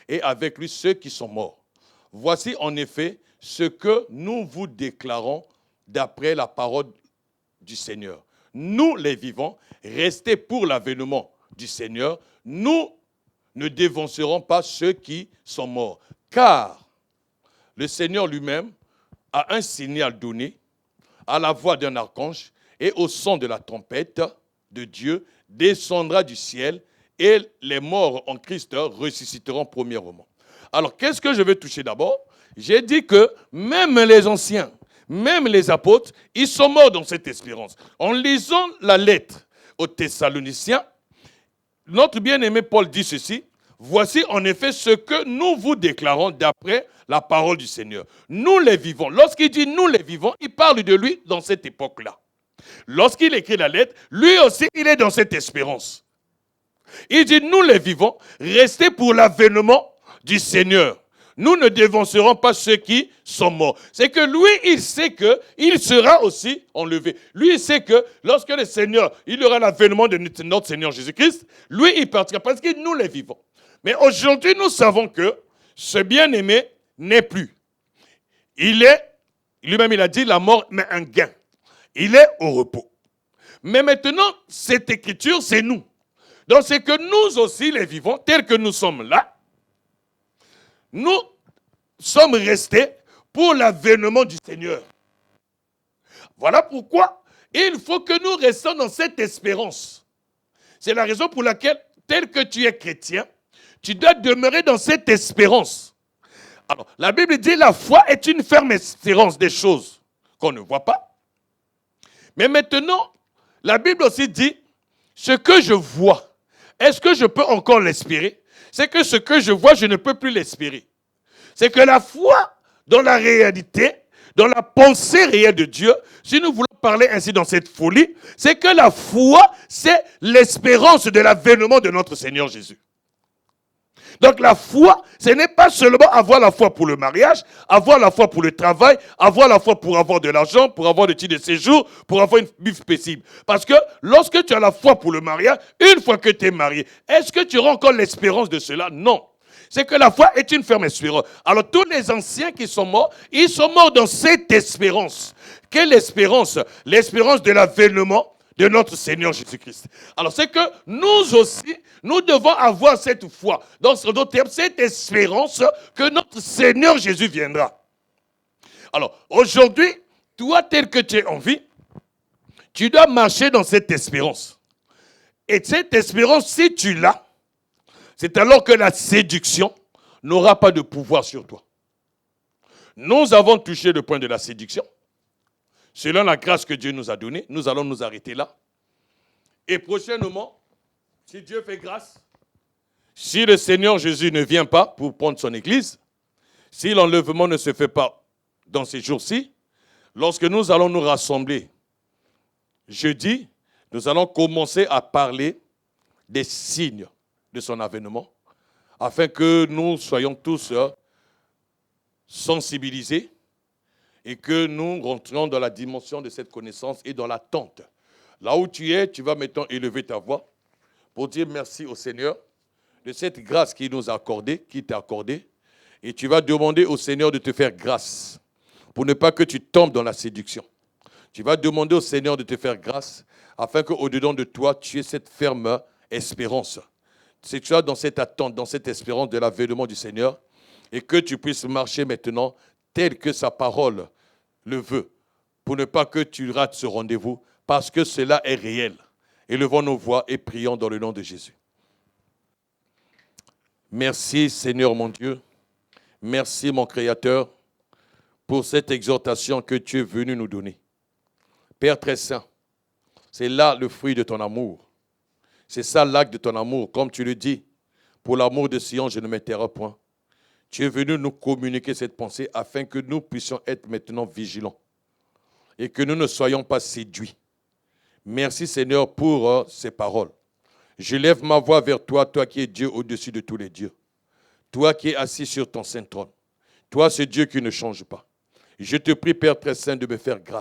et avec lui ceux qui sont morts. Voici en effet ce que nous vous déclarons d'après la parole du Seigneur. Nous, les vivants, restés pour l'avènement du Seigneur, nous ne dévancerons pas ceux qui sont morts. Car le Seigneur lui-même a un signal donné à la voix d'un archange et au son de la trompette de Dieu descendra du ciel et les morts en Christ ressusciteront premièrement. Alors, qu'est-ce que je vais toucher d'abord? J'ai dit que même les anciens, même les apôtres, ils sont morts dans cette espérance. En lisant la lettre aux Thessaloniciens, notre bien-aimé Paul dit ceci: voici en effet ce que nous vous déclarons d'après la parole du Seigneur. Nous les vivants. Lorsqu'il dit nous les vivants, il parle de lui dans cette époque-là. Lorsqu'il écrit la lettre, lui aussi, il est dans cette espérance. Il dit nous les vivants, restez pour l'avènement du Seigneur. Nous ne dévancerons pas ceux qui sont morts. C'est que lui, il sait qu'il sera aussi enlevé. Lui, il sait que lorsque le Seigneur, il aura l'avènement de notre Seigneur Jésus-Christ, lui, il partira parce que nous les vivons. Mais aujourd'hui, nous savons que ce bien-aimé n'est plus. Il est, lui-même il a dit, la mort mais un gain. Il est au repos. Mais maintenant, cette écriture, c'est nous. Donc c'est que nous aussi, les vivants, tels que nous sommes là, nous sommes restés pour l'avènement du Seigneur. Voilà pourquoi il faut que nous restions dans cette espérance. C'est la raison pour laquelle, tel que tu es chrétien, tu dois demeurer dans cette espérance. Alors, la Bible dit la foi est une ferme espérance des choses qu'on ne voit pas. Mais maintenant, la Bible aussi dit ce que je vois, est-ce que je peux encore l'espérer? C'est que ce que je vois, je ne peux plus l'espérer. C'est que la foi dans la réalité, dans la pensée réelle de Dieu, si nous voulons parler ainsi dans cette folie, c'est que la foi, c'est l'espérance de l'avènement de notre Seigneur Jésus. Donc la foi, ce n'est pas seulement avoir la foi pour le mariage, avoir la foi pour le travail, avoir la foi pour avoir de l'argent, pour avoir des titres de séjour, pour avoir une vie paisible. Parce que lorsque tu as la foi pour le mariage, une fois que tu es marié, est-ce que tu auras encore l'espérance de cela? Non. C'est que la foi est une ferme espérance. Alors tous les anciens qui sont morts, ils sont morts dans cette espérance. Quelle espérance? L'espérance de l'avènement de notre Seigneur Jésus-Christ. Alors c'est que nous aussi, nous devons avoir cette foi. Dans d'autres termes, cette espérance que notre Seigneur Jésus viendra. Alors aujourd'hui, toi tel que tu es en vie, tu dois marcher dans cette espérance. Et cette espérance, si tu l'as, c'est alors que la séduction n'aura pas de pouvoir sur toi. Nous avons touché le point de la séduction. Selon la grâce que Dieu nous a donnée, nous allons nous arrêter là. Et prochainement, si Dieu fait grâce, si le Seigneur Jésus ne vient pas pour prendre son église, si l'enlèvement ne se fait pas dans ces jours-ci, lorsque nous allons nous rassembler jeudi, nous allons commencer à parler des signes de son avènement, afin que nous soyons tous sensibilisés et que nous rentrions dans la dimension de cette connaissance et dans l'attente. Là où tu es, tu vas maintenant élever ta voix pour dire merci au Seigneur de cette grâce qu'il nous a accordée, qui t'a accordée, et tu vas demander au Seigneur de te faire grâce pour ne pas que tu tombes dans la séduction. Tu vas demander au Seigneur de te faire grâce afin qu'au-dedans de toi, tu aies cette ferme espérance. C'est tu es dans cette attente, dans cette espérance de l'avènement du Seigneur et que tu puisses marcher maintenant tel que sa parole le veut pour ne pas que tu rates ce rendez-vous parce que cela est réel. Élevons nos voix et prions dans le nom de Jésus. Merci Seigneur mon Dieu, merci mon Créateur pour cette exhortation que tu es venu nous donner. Père très saint, c'est là le fruit de ton amour. C'est ça l'acte de ton amour, comme tu le dis. Pour l'amour de Sion, je ne m'interromps point. Tu es venu nous communiquer cette pensée afin que nous puissions être maintenant vigilants et que nous ne soyons pas séduits. Merci Seigneur pour ces paroles. Je lève ma voix vers toi, toi qui es Dieu au-dessus de tous les dieux. Toi qui es assis sur ton saint trône. Toi, ce Dieu qui ne change pas. Je te prie, Père très saint, de me faire grâce.